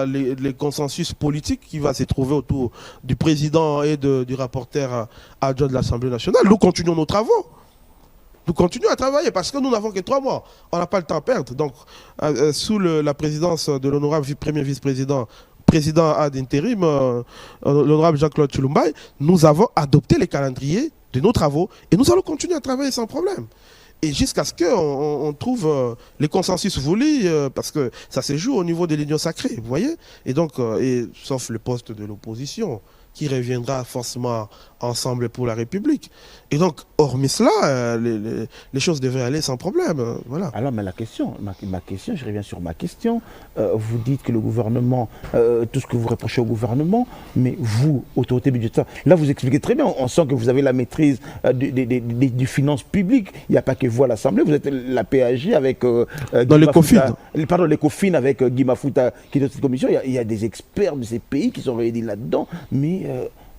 les consensus politiques qui va se trouver autour du président et du rapporteur adjoint de l'Assemblée nationale, nous continuons nos travaux. Nous continuons à travailler parce que nous n'avons que 3 mois. On n'a pas le temps à perdre. Donc, sous la présidence de l'honorable premier vice-président, président ad intérim, l'honorable Jean-Claude Tshilombaye, nous avons adopté les calendriers de nos travaux et nous allons continuer à travailler sans problème. Et jusqu'à ce qu'on trouve les consensus voulus, parce que ça se joue au niveau de l'union sacrée, vous voyez. Et donc, sauf le poste de l'opposition, qui reviendra forcément ensemble pour la République. Et donc, hormis cela, les choses devraient aller sans problème. Voilà. Alors, mais la question, ma question, je reviens sur ma question. Vous dites que le gouvernement, tout ce que vous reprochez au gouvernement, mais vous, autorité budgétaire, là vous expliquez très bien, on sent que vous avez la maîtrise des finances publiques. Il n'y a pas que vous à l'Assemblée, vous êtes la PAJ avec... dans l'ECOFIN. Pardon, l'ECOFIN avec Guy Mafouta, qui est dans cette commission. Il y a des experts de ces pays qui sont réunis là-dedans, mais...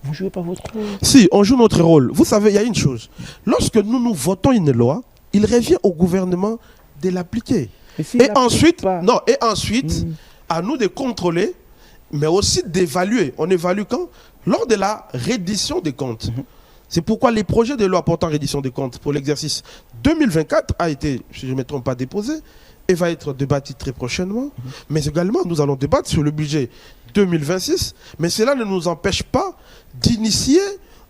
vous ne jouez pas votre rôle. Si, on joue notre rôle. Vous savez, il y a une chose. Lorsque nous votons une loi, il revient au gouvernement de l'appliquer. Et ensuite, à nous de contrôler, mais aussi d'évaluer. On évalue quand? Lors de la reddition des comptes. C'est pourquoi les projets de loi portant reddition des comptes pour l'exercice 2024 a été, si je ne me trompe pas, déposé et va être débattu très prochainement. Mais également, nous allons débattre sur le budget 2026, mais cela ne nous empêche pas d'initier,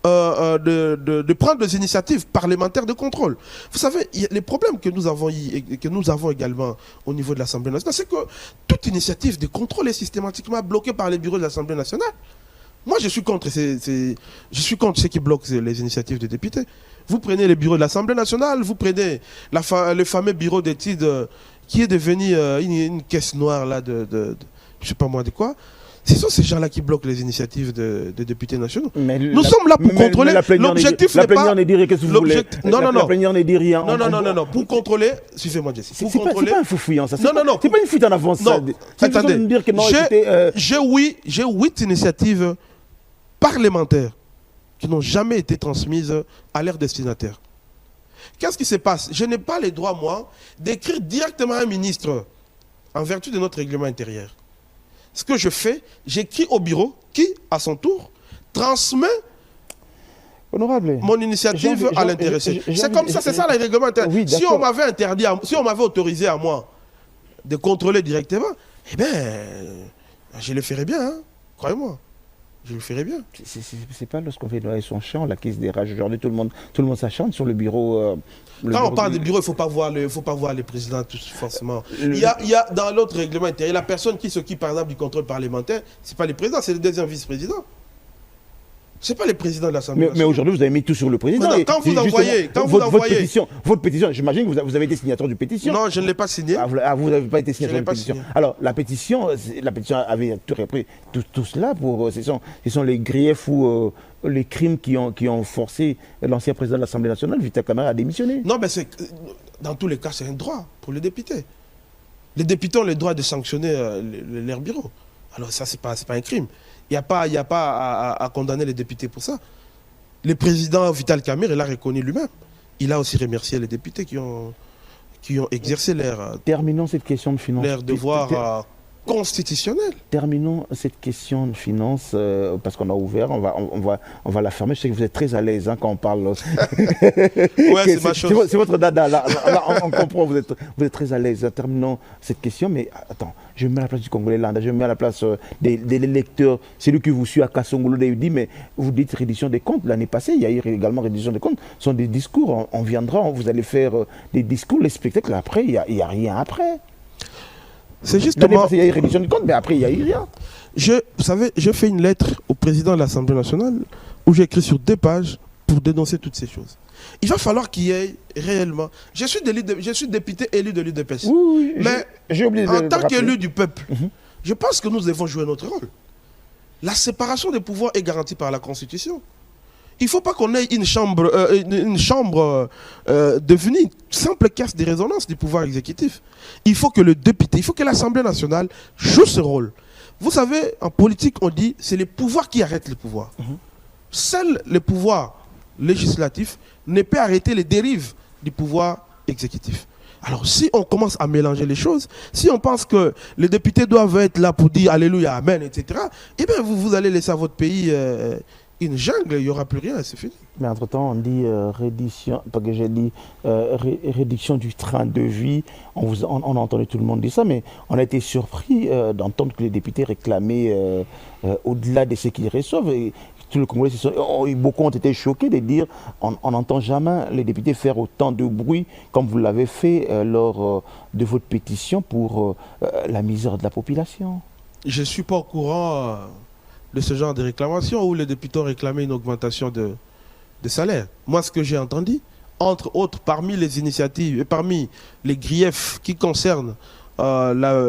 de prendre des initiatives parlementaires de contrôle. Vous savez, les problèmes que nous avons également au niveau de l'Assemblée nationale, c'est que toute initiative de contrôle est systématiquement bloquée par les bureaux de l'Assemblée nationale. Moi, je suis contre ceux qui bloquent les initiatives des députés. Vous prenez les bureaux de l'Assemblée nationale, vous prenez le fameux bureau d'études qui est devenu une caisse noire là de je ne sais pas moi de quoi. Ce sont ces gens-là qui bloquent les initiatives des députés nationaux. Nous sommes là pour contrôler. L'objectif n'est pas... La plénière ne dit rien, qu'est-ce que vous voulez? La plénière ne dit rien. Non. Pour contrôler... Suivez-moi, Jesse. C'est pas un fouillant, ça. Non. C'est pas une fuite en avance. Non, attendez. J'ai 8 initiatives parlementaires qui n'ont jamais été transmises à leurs destinataires. Qu'est-ce qui se passe? Je n'ai pas le droit, moi, d'écrire directement à un ministre en vertu de notre règlement intérieur. Ce que je fais, j'écris au bureau qui, à son tour, transmet Honorable, mon initiative à l'intéressé. C'est comme ça, c'est ça le règlement intérieur. Oui, si on m'avait interdit, si on m'avait autorisé à moi de contrôler directement, eh bien, je le ferais bien, hein, croyez-moi. Je le ferais bien. C'est pas lorsqu'on fait noyer son champ, la caisse des rages. Aujourd'hui, tout le monde s'acharne sur le bureau. Quand on parle de bureau, il ne faut pas voir les présidents forcément. Il y a dans l'autre règlement intérieur, la personne qui s'occupe par exemple du contrôle parlementaire, ce n'est pas le président, c'est le deuxième vice-président. Ce n'est pas le président de l'Assemblée. Mais aujourd'hui, vous avez mis tout sur le président. Quand vous envoyez... Votre pétition, j'imagine que vous avez été signateur d'une pétition. Non, je ne l'ai pas signée. Vous n'avez pas été signateur d'une pétition. Alors, la pétition avait tout repris. Tout cela, ce sont les griefs ou les crimes qui ont forcé l'ancien président de l'Assemblée nationale, Vital Kamerhe, à démissionner. Non, mais dans tous les cas, c'est un droit pour les députés. Les députés ont le droit de sanctionner leur bureau. Alors ça, c'est pas un crime. Il n'y a pas à condamner les députés pour ça. Le président Vital Kamerhe l'a reconnu lui-même. Il a aussi remercié les députés qui ont exercé leur... Terminons cette question de finances. Leur devoir constitutionnel. Terminons cette question de finance, parce qu'on a ouvert, on va la fermer. Je sais que vous êtes très à l'aise quand on parle. Ouais, c'est ma chose. C'est votre dada, là, on comprend, vous êtes très à l'aise. Terminons cette question, mais attends, je me mets à la place du Congolais là, je me mets à la place des lecteurs. C'est lui qui vous suit à Kassongolo, il dit, mais vous dites reddition des comptes. L'année passée, il y a eu également reddition des comptes. Ce sont des discours, on viendra, vous allez faire des discours, les spectacles, après, il n'y a rien après. C'est justement... Il y a eu reddition des comptes, mais après, il n'y a eu rien. Vous savez, je fais une lettre au président de l'Assemblée nationale où j'ai écrit sur 2 pages pour dénoncer toutes ces choses. Il va falloir qu'il y ait réellement... Je suis député élu de l'UDPS. Oui, mais j'ai oublié en tant qu'élu du peuple, je pense que nous devons jouer notre rôle. La séparation des pouvoirs est garantie par la Constitution. Il ne faut pas qu'on ait une chambre devenue simple caisse de résonance du pouvoir exécutif. Il faut que le député, il faut que l'Assemblée nationale joue ce rôle. Vous savez, en politique, on dit c'est les pouvoirs qui arrêtent les pouvoirs. Seul le pouvoir législatif ne peut arrêter les dérives du pouvoir exécutif. Alors, si on commence à mélanger les choses, si on pense que les députés doivent être là pour dire Alléluia, Amen, etc., eh bien, vous allez laisser à votre pays une jungle, il n'y aura plus rien, c'est fini. Mais entre-temps, on dit réduction, parce que j'ai dit réduction du train de vie. On a entendu tout le monde dire ça, mais on a été surpris d'entendre que les députés réclamaient au-delà de ce qu'ils reçoivent. Et tout le Congolais, beaucoup ont été choqués de dire on n'entend jamais les députés faire autant de bruit comme vous l'avez fait lors de votre pétition pour la misère de la population. Je ne suis pas au courant de ce genre de réclamation où les députés ont réclamé une augmentation de salaire. Moi, ce que j'ai entendu, entre autres, parmi les initiatives et parmi les griefs qui concernent la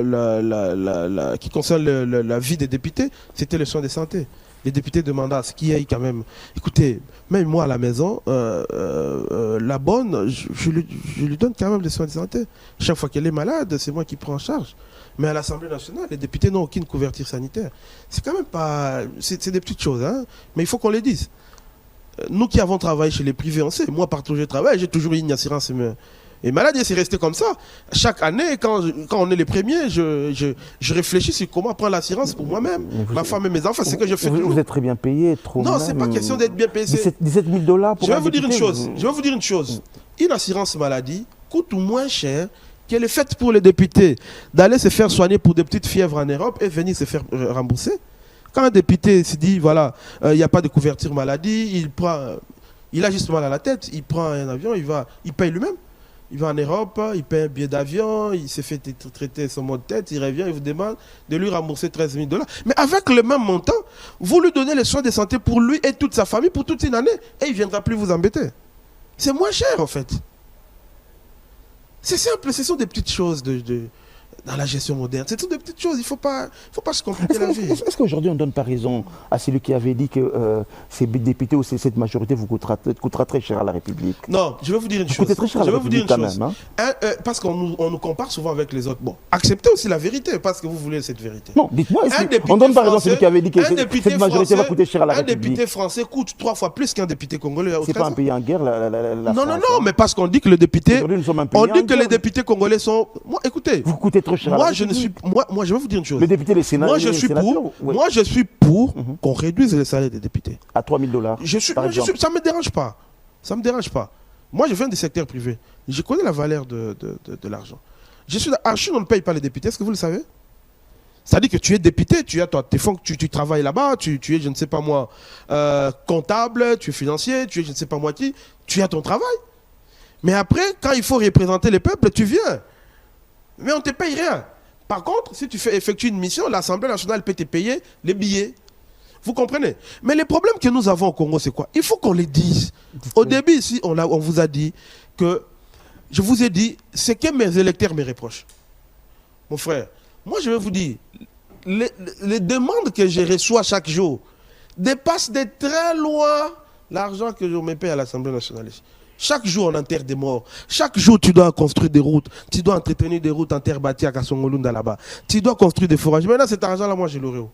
vie des députés, c'était le soin de santé. Les députés demandaient à ce qu'il y ait quand même... Écoutez, même moi à la maison, la bonne, je lui donne quand même des soins de santé. Chaque fois qu'elle est malade, c'est moi qui prends en charge. Mais à l'Assemblée nationale, les députés n'ont aucune couverture sanitaire. C'est quand même pas... C'est des petites choses, hein, mais il faut qu'on les dise. Nous qui avons travaillé chez les privés, on sait. Moi, partout où je travaille, j'ai toujours eu une assurance et maladie. C'est resté comme ça. Chaque année, quand on est les premiers, je réfléchis sur comment prendre l'assurance pour moi-même, ma femme et mes enfants. C'est ce que je fais toujours. Vous êtes très bien payé, trop. Non, c'est pas question d'être bien payé. 17 000 $ pour... Je vais vous dire une chose. Une assurance maladie coûte moins cher qu'elle est faite pour les députés d'aller se faire soigner pour des petites fièvres en Europe et venir se faire rembourser. Quand un député se dit, voilà, il n'y a pas de couverture maladie, il a juste mal à la tête, il prend un avion, il paye lui-même. Il va en Europe, il paye un billet d'avion, il s'est fait traiter son mot de tête, il revient, il vous demande de lui rembourser 13 000 $. Mais avec le même montant, vous lui donnez les soins de santé pour lui et toute sa famille pour toute une année et il ne viendra plus vous embêter. C'est moins cher en fait. C'est simple, ce sont des petites choses dans la gestion moderne. Ce sont des petites choses, il ne faut pas se compliquer la vie. Est-ce qu'aujourd'hui on ne donne pas raison à celui qui avait dit que ces députés ou cette majorité vous coûtera très cher à la République? Non, je vais vous dire une chose. Très cher à la République quand même. Hein? Parce qu'on nous compare souvent avec les autres. Bon, acceptez aussi la vérité parce que vous voulez cette vérité. Non, dites-moi, on ne donne pas raison à celui qui avait dit que cette majorité va coûter cher à la République. Un député français coûte 3 fois plus qu'un député congolais. C'est pas un pays en guerre, la Non, mais parce qu'on dit que les députés... On dit que les députés congolais sont... Moi, écoutez... Vous coûtez trop cher à la République. Moi, je vais vous dire une chose. Les députés, les sénateurs... Moi, je suis pour qu'on réduise le salaire des députés. À 3 000 $. Ça ne me dérange pas. Ça me dérange pas. Moi, je viens du secteur privé. Je connais la valeur de l'argent. À Chine, on ne paye pas les députés. Est-ce que vous le savez? C'est-à-dire que tu es député, tu travailles là-bas, tu es, je ne sais pas moi, comptable, tu es financier, tu es, je ne sais pas moi qui. Tu as ton travail. Mais après, quand il faut représenter les peuples, tu viens. Mais on ne te paye rien. Par contre, si tu effectues une mission, l'Assemblée nationale peut te payer les billets. Vous comprenez? Mais les problèmes que nous avons au Congo, c'est quoi? Il faut qu'on les dise. Au début, ici, on vous a dit que... Je vous ai dit ce que mes électeurs me reprochent. Mon frère, moi je vais vous dire, les demandes que je reçois chaque jour dépassent de très loin l'argent que je me paye à l'Assemblée nationale. Chaque jour, on enterre des morts. Chaque jour, tu dois construire des routes. Tu dois entretenir des routes en terre bâtie à Kassongolunda là-bas. Tu dois construire des forages. Maintenant, cet argent-là, moi, je l'aurai où?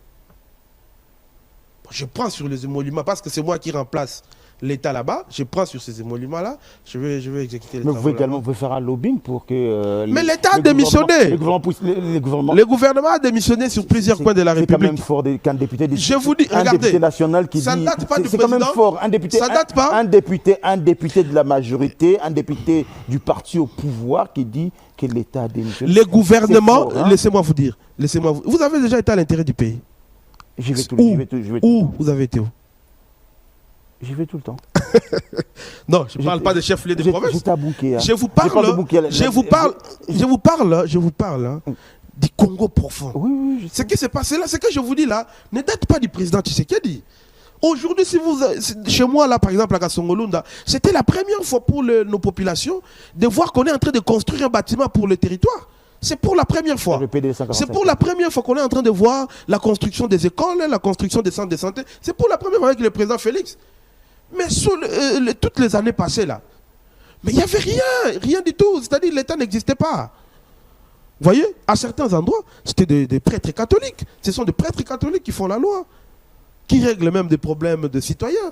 Je prends sur les émoluments parce que c'est moi qui remplace l'État là-bas, je prends sur ces émoluments-là, je vais exécuter les Mais travaux vous là-bas. pouvez faire un lobbying pour que... Mais l'État a démissionné. Le Le gouvernement a démissionné sur plusieurs points de la C'est quand même République. fort qu'un député... Je vous dis, un regardez, député national qui ça dit... ne date pas du C'est quand même président. fort. Un député, Ça date pas. un député de la majorité, un député du parti au pouvoir qui dit que l'État a démissionné. Les gouvernements, C'est fort, hein. laissez-moi vous dire, vous avez déjà été à l'intérêt du pays. J'y vais tout Où le Où temps. vous avez été où? J'y vais tout le temps. Non, je ne parle pas de chef-lieu de province. J'étais à Bouquet. hein. Je vous parle de parle, Bouquet. je vous parle hein, du Congo profond. Oui, je sais. Ce qui s'est passé là, ce que je vous dis là, ne date pas du président Tshisekedi. Aujourd'hui, si vous, chez moi là, par exemple, à Kasongolunda, c'était la première fois pour nos populations de voir qu'on est en train de construire un bâtiment pour le territoire. C'est pour la première fois. Le PD 145. C'est pour la première fois qu'on est en train de voir la construction des écoles, la construction des centres de santé. C'est pour la première fois avec le président Félix. Mais sur toutes les années passées là, mais il n'y avait rien du tout. C'est-à-dire l'État n'existait pas. Vous voyez, à certains endroits, c'était des prêtres catholiques. Ce sont des prêtres catholiques qui font la loi, qui règlent même des problèmes de cititoyens.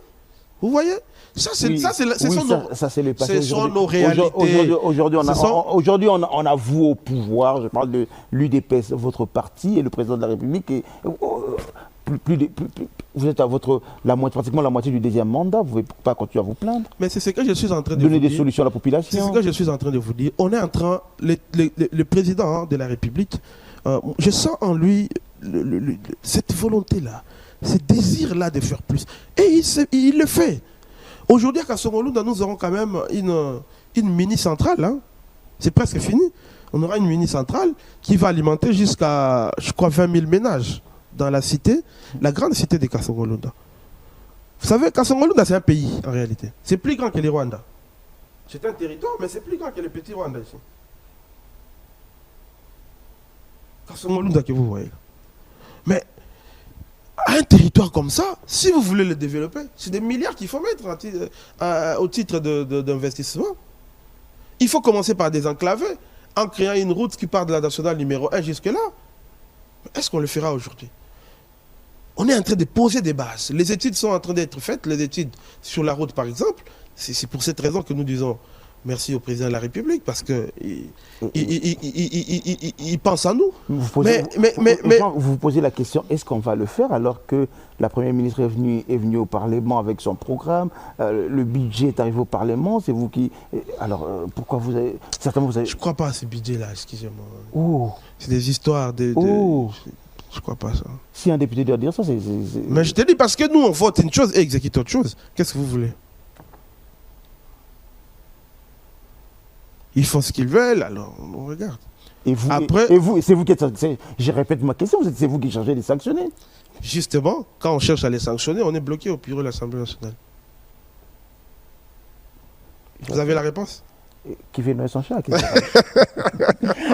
Vous voyez, ça c'est Oui, ça c'est ça, c'est le passé. Ce sont nos réalités. Aujourd'hui, on a vous au pouvoir. Je parle de l'UDPS, votre parti, et le président de la République. Et, vous êtes à pratiquement la moitié du deuxième mandat. Vous ne pouvez pas continuer à vous plaindre. Mais c'est ce que je suis en train de Donner vous des dire. solutions à la C'est population. ce que je suis en train de vous dire. On est en train, le président hein, de la République, je sens en lui cette volonté-là, ce désir-là de faire plus. Et il le fait. Aujourd'hui, à Kasongolunda, nous aurons quand même une mini-centrale. Hein. C'est presque fini. On aura une mini-centrale qui va alimenter jusqu'à, je crois, 20 000 ménages dans la cité, la grande cité de Kasongolunda. Vous savez, Kasongolunda, c'est un pays, en réalité. C'est plus grand que le Rwanda. C'est un territoire, mais c'est plus grand que le petit Rwanda ici. Kasongolunda que vous voyez. Mais un territoire comme ça, si vous voulez le développer, c'est des milliards qu'il faut mettre au titre d'investissement. Il faut commencer par désenclaver, en créant une route qui part de la nationale numéro 1 jusque-là. Est-ce qu'on le fera aujourd'hui? On est en train de poser des bases. Les études sont en train d'être faites, les études sur la route par exemple. C'est pour cette raison que nous disons merci au président de la République, parce qu'il pense à nous. Vous vous posez la question, est-ce qu'on va le faire alors que la Première ministre est venue au Parlement avec son programme, le budget est arrivé au Parlement, c'est vous qui... Alors, pourquoi vous avez... Certainement vous avez... Je ne crois pas à ce budget-là, excusez-moi. Oh. C'est des histoires de... Oh. Je ne crois pas à ça. Si un député doit dire ça, c'est... Mais je te dis, parce que nous, on vote une chose et exécute autre chose. Qu'est-ce que vous voulez? Ils font ce qu'ils veulent, alors on regarde. Et vous, après, c'est vous qui êtes... Je répète ma question, c'est vous qui cherchez à les sanctionner. Justement, quand on cherche à les sanctionner, on est bloqué au bureau de l'Assemblée nationale. Vous avez la réponse? Qui fait Noël sans chat.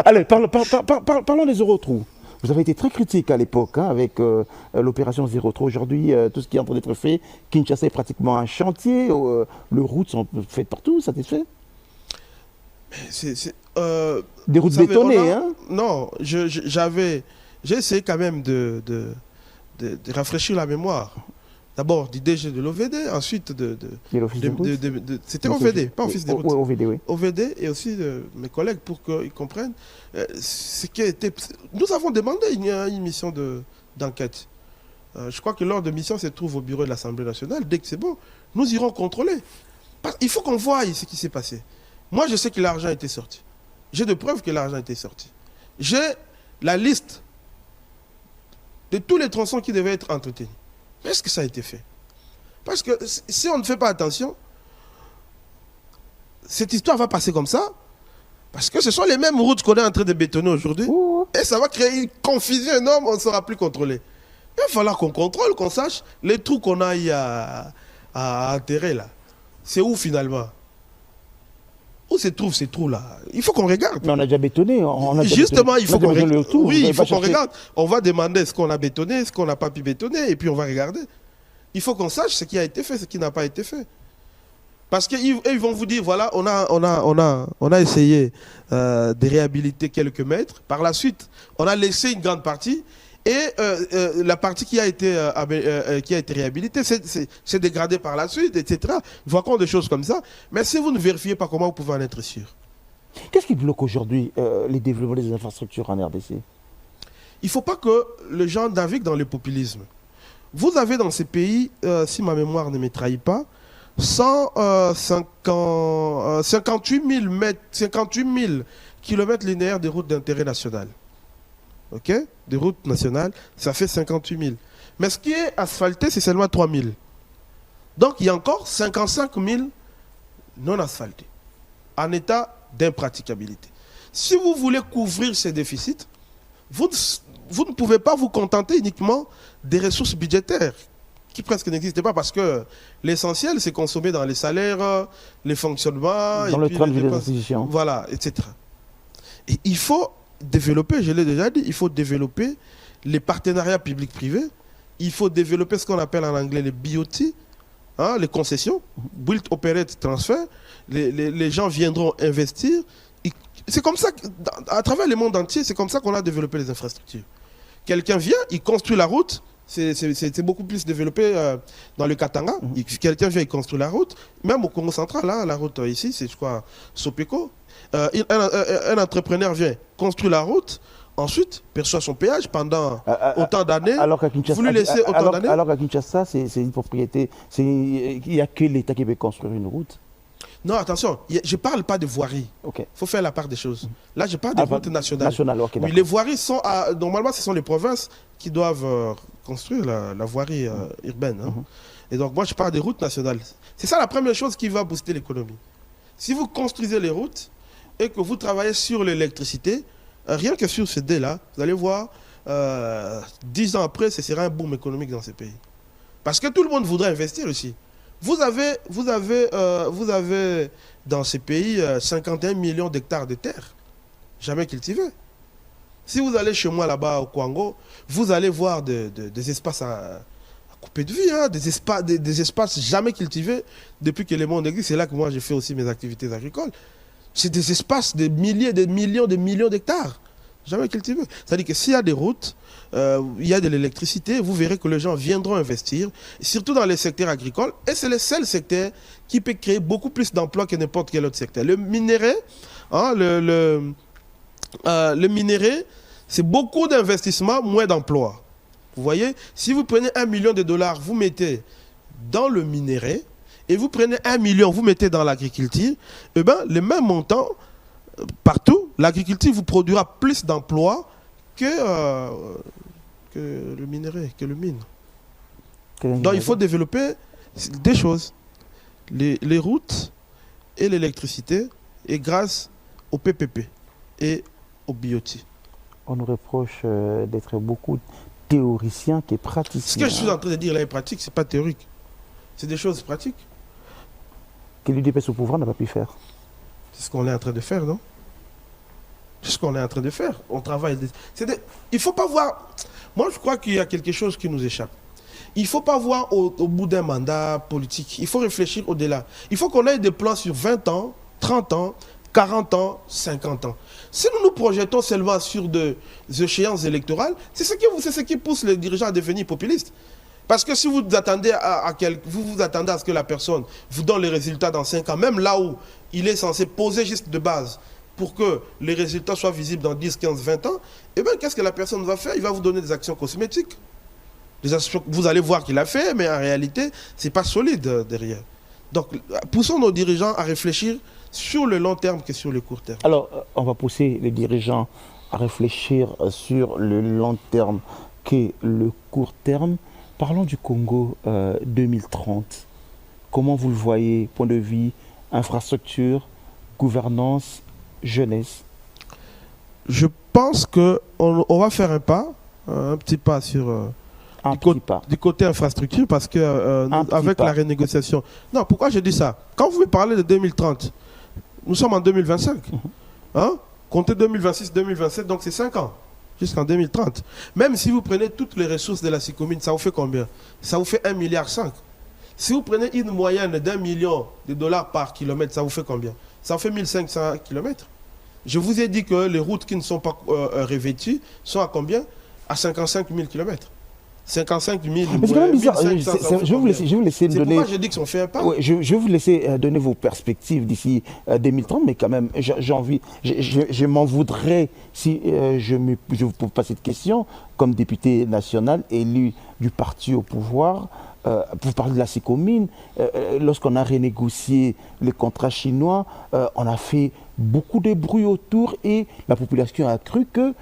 Allez, parlons des Eurotrous. Vous avez été très critique à l'époque hein, avec l'opération Zéro Trou. Aujourd'hui, tout ce qui est en train d'être fait, Kinshasa est pratiquement un chantier. Les routes sont faites partout, satisfait. Des routes bétonnées, hein? Non, j'ai essayé quand même de rafraîchir la mémoire. D'abord du DG de l'OVD, ensuite c'était OVD, pas Office des routes. OVD, oui. OVD et aussi mes collègues pour qu'ils comprennent ce qui a été... Nous avons demandé une mission d'enquête. Je crois que l'ordre de mission se trouve au bureau de l'Assemblée nationale. Dès que c'est bon, nous irons contrôler. Il faut qu'on voie ce qui s'est passé. Moi, je sais que l'argent a été sorti. J'ai de preuves que l'argent a été sorti. J'ai la liste de tous les tronçons qui devaient être entretenus. Est-ce que ça a été fait? Parce que si on ne fait pas attention, cette histoire va passer comme ça, parce que ce sont les mêmes routes qu'on est en train de bétonner aujourd'hui, et ça va créer une confusion énorme, on ne sera plus contrôlé. Il va falloir qu'on contrôle, qu'on sache les trous qu'on a à enterrer là. C'est où finalement? Où se trouvent ces trous-là? Il faut qu'on regarde. Mais on a déjà bétonné. Justement, il faut qu'on regarde. Oui, il faut qu'on regarde. On va demander ce qu'on a bétonné, ce qu'on n'a pas pu bétonner, et puis on va regarder. Il faut qu'on sache ce qui a été fait, ce qui n'a pas été fait. Parce qu'ils vont vous dire, voilà, on a essayé de réhabiliter quelques mètres. Par la suite, on a laissé une grande partie. Et la partie qui a été réhabilitée, c'est dégradé par la suite, etc. Il faut encore des choses comme ça. Mais si vous ne vérifiez pas, comment vous pouvez en être sûr? Qu'est-ce qui bloque aujourd'hui les développements des infrastructures en RDC? Il ne faut pas que les gens naviguent dans le populisme. Vous avez dans ces pays, si ma mémoire ne me trahit pas, 58 000 kilomètres linéaires de routes d'intérêt national. OK? Des routes nationales, ça fait 58 000. Mais ce qui est asphalté, c'est seulement 3 000. Donc il y a encore 55 000 non asphaltés, en état d'impraticabilité. Si vous voulez couvrir ces déficits, vous ne pouvez pas vous contenter uniquement des ressources budgétaires qui presque n'existaient pas, parce que l'essentiel, c'est consommer dans les salaires, les fonctionnements, dans le train de vie des institutions. Voilà, etc. Et il faut développer, je l'ai déjà dit, il faut développer les partenariats publics-privés, il faut développer ce qu'on appelle en anglais les BOT, hein, les concessions, Build, Operate, Transfer. Les gens viendront investir. C'est comme ça, à travers le monde entier, c'est comme ça qu'on a développé les infrastructures. Quelqu'un vient, il construit la route. C'est beaucoup plus développé dans le Katanga. Quelqu'un vient, il construit la route. Même au Congo central, hein, la route ici, c'est quoi, Sopeko. Un entrepreneur vient, construit la route, ensuite perçoit son péage pendant autant d'années. Alors qu'à Kinshasa, c'est une propriété. Il n'y a que l'État qui peut construire une route. Non, attention, je ne parle pas de voirie. Il faut faire la part des choses. Là, je parle des routes nationales. Oui, les voiries sont... normalement, ce sont les provinces qui doivent construire la voirie urbaine. Hein. Et donc, moi, je parle des routes nationales. C'est ça la première chose qui va booster l'économie. Si vous construisez les routes et que vous travaillez sur l'électricité, rien que sur ces dés-là, vous allez voir, 10 ans après, ce sera un boom économique dans ces pays. Parce que tout le monde voudrait investir aussi. Vous avez dans ces pays 51 millions d'hectares de terre, jamais cultivés. Si vous allez chez moi là-bas au Congo, vous allez voir des espaces à couper de vie, hein, des espaces jamais cultivés depuis que le monde existe. C'est là que moi j'ai fait aussi mes activités agricoles. C'est des espaces de milliers, de millions d'hectares, jamais cultivés. C'est-à-dire que s'il y a des routes, il y a de l'électricité, vous verrez que les gens viendront investir, surtout dans les secteurs agricoles, et c'est le seul secteur qui peut créer beaucoup plus d'emplois que n'importe quel autre secteur. Le minerai, hein, le minerai, c'est beaucoup d'investissements, moins d'emplois. Vous voyez, si vous prenez $1 million, vous mettez dans le minerai, et vous prenez 1 million, vous mettez dans l'agriculture, eh ben, le même montant, partout, l'agriculture vous produira plus d'emplois que le minerai, que le mine. Donc il faut développer des choses. Les routes et l'électricité, et grâce au PPP et au BOT. On nous reproche d'être beaucoup théoriciens que praticiens. Ce que je suis en train de dire là est pratique, c'est pas théorique. C'est des choses pratiques. Que l'UDPS au pouvoir n'a pas pu faire. C'est ce qu'on est en train de faire, non? C'est ce qu'on est en train de faire. On travaille. Il ne faut pas voir... Moi, je crois qu'il y a quelque chose qui nous échappe. Il ne faut pas voir au bout d'un mandat politique. Il faut réfléchir au-delà. Il faut qu'on ait des plans sur 20 ans, 30 ans, 40 ans, 50 ans. Si nous nous projetons seulement sur des échéances électorales, c'est ce qui pousse les dirigeants à devenir populistes. Parce que si vous attendez vous attendez à ce que la personne vous donne les résultats dans 5 ans, même là où il est censé poser juste de base pour que les résultats soient visibles dans 10, 15, 20 ans, eh bien, qu'est-ce que la personne va faire? Il va vous donner des actions cosmétiques. Des actions, vous allez voir qu'il a fait, mais en réalité, ce n'est pas solide derrière. Donc, poussons nos dirigeants à réfléchir sur le long terme que sur le court terme. Alors, on va pousser les dirigeants à réfléchir sur le long terme que le court terme. Parlons du Congo 2030. Comment vous le voyez, point de vue, infrastructure, gouvernance, jeunesse? Je pense qu'on va faire un petit pas sur du côté infrastructure, parce que avec la renégociation... Non, pourquoi je dis ça? Quand vous me parlez de 2030, nous sommes en 2025. Hein? Comptez 2026, 2027, donc c'est 5 ans. Jusqu'en 2030. Même si vous prenez toutes les ressources de la SICOMINE, ça vous fait combien? Ça vous fait 1,5 milliard. Si vous prenez une moyenne d'$1 million par kilomètre, ça vous fait combien? Ça vous fait 1500 kilomètres. Je vous ai dit que les routes qui ne sont pas revêtues sont à combien? à 55 000 km. 55 000. Mais c'est quand même bizarre. Je vais vous laisser me donner. C'est pourquoi je dis qu'ils ont fait un pas. Oui, je vais vous laisser donner vos perspectives d'ici 2030, mais quand même, j'ai envie. Je m'en voudrais si je vous pose pas cette question comme député national élu du parti au pouvoir. Pour parler de la Sécomine, lorsqu'on a renégocié les contrats chinois, on a fait beaucoup de bruit autour et la population a cru que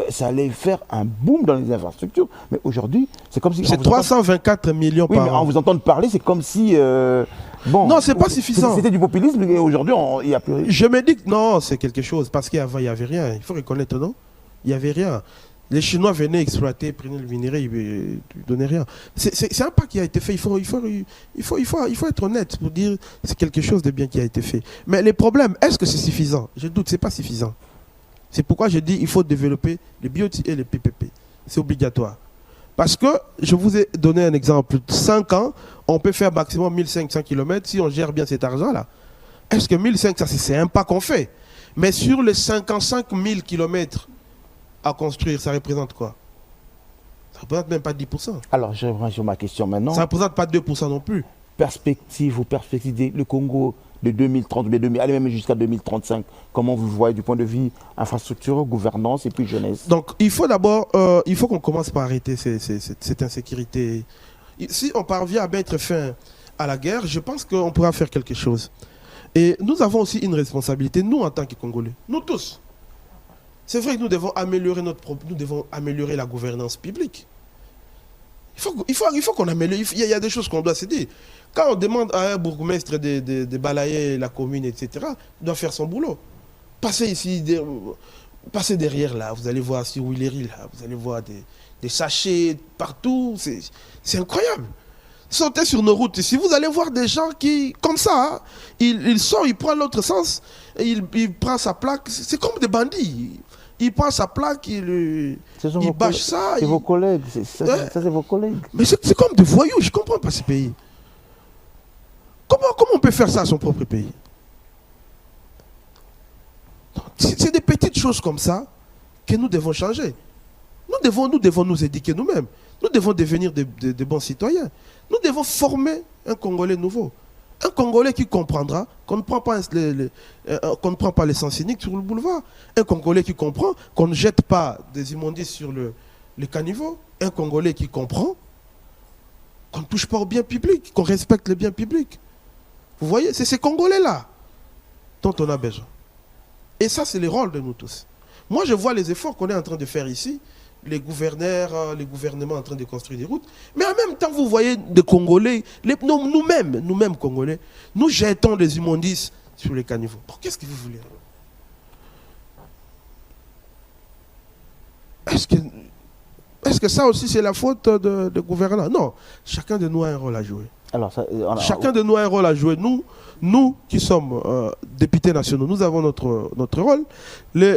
ça allait faire un boom dans les infrastructures. Mais aujourd'hui, c'est comme si... C'est 324 millions oui, par mais an. en vous entendant parler, c'est comme si... bon, non, c'est pas suffisant. C'était du populisme et aujourd'hui, il n'y a plus rien. Je me dis que non, c'est quelque chose. Parce qu'avant, il n'y avait rien. Il faut reconnaître, non? Il n'y avait rien. Les Chinois venaient exploiter, prenaient le minerai, ils ne donnaient rien. C'est un pas qui a été fait. Il faut être honnête pour dire que c'est quelque chose de bien qui a été fait. Mais les problèmes, est-ce que c'est suffisant? Je doute, ce n'est pas suffisant. C'est pourquoi je dis qu'il faut développer les BOT et les PPP. C'est obligatoire. Parce que, je vous ai donné un exemple. 5 ans, on peut faire maximum 1500 km si on gère bien cet argent-là. Est-ce que 1500, c'est un pas qu'on fait? Mais sur les 55 000 km à construire, ça représente quoi? Ça ne représente même pas 10%. Alors, je reviens sur ma question maintenant. Ça ne représente pas 2% non plus. Perspective le Congo de 2030, allez même jusqu'à 2035, comment vous le voyez du point de vue infrastructure, gouvernance et puis jeunesse? Donc, il faut d'abord, il faut qu'on commence par arrêter cette insécurité. Si on parvient à mettre fin à la guerre, je pense qu'on pourra faire quelque chose. Et nous avons aussi une responsabilité, nous en tant que Congolais, nous tous. C'est vrai que nous devons améliorer la gouvernance publique. Il faut qu'on améliore. Il y a des choses qu'on doit se dire. Quand on demande à un bourgmestre de balayer la commune, etc., il doit faire son boulot. Passez ici, passez derrière là, vous allez voir sur Willery, là, vous allez voir des sachets partout. C'est incroyable. Sortez sur nos routes ici, vous allez voir des gens qui, comme ça, hein, il sort, il prend l'autre sens, il prend sa plaque. C'est comme des bandits. Il prend sa plaque, il bâche ça. C'est vos collègues, ça c'est vos collègues. Mais c'est comme des voyous, je ne comprends pas ce pays. Comment on peut faire ça à son propre pays? C'est des petites choses comme ça que nous devons changer. Nous devons nous éduquer nous-mêmes. Nous devons devenir de bons citoyens. Nous devons former un Congolais nouveau. Un Congolais qui comprendra qu'on ne prend pas les sens uniques sur le boulevard. Un Congolais qui comprend qu'on ne jette pas des immondices sur les caniveaux. Un Congolais qui comprend qu'on ne touche pas aux biens publics, qu'on respecte les biens publics. Vous voyez, c'est ces Congolais-là dont on a besoin. Et ça, c'est le rôle de nous tous. Moi, je vois les efforts qu'on est en train de faire ici. Les gouverneurs, les gouvernements en train de construire des routes. Mais en même temps, vous voyez des Congolais, nous-mêmes Congolais, nous jetons des immondices sur les caniveaux. Qu'est-ce que vous voulez? Est-ce que ça aussi c'est la faute de gouvernants? Non, chacun de nous a un rôle à jouer. Alors, chacun de nous a un rôle à jouer. Nous qui sommes députés nationaux, nous avons notre rôle.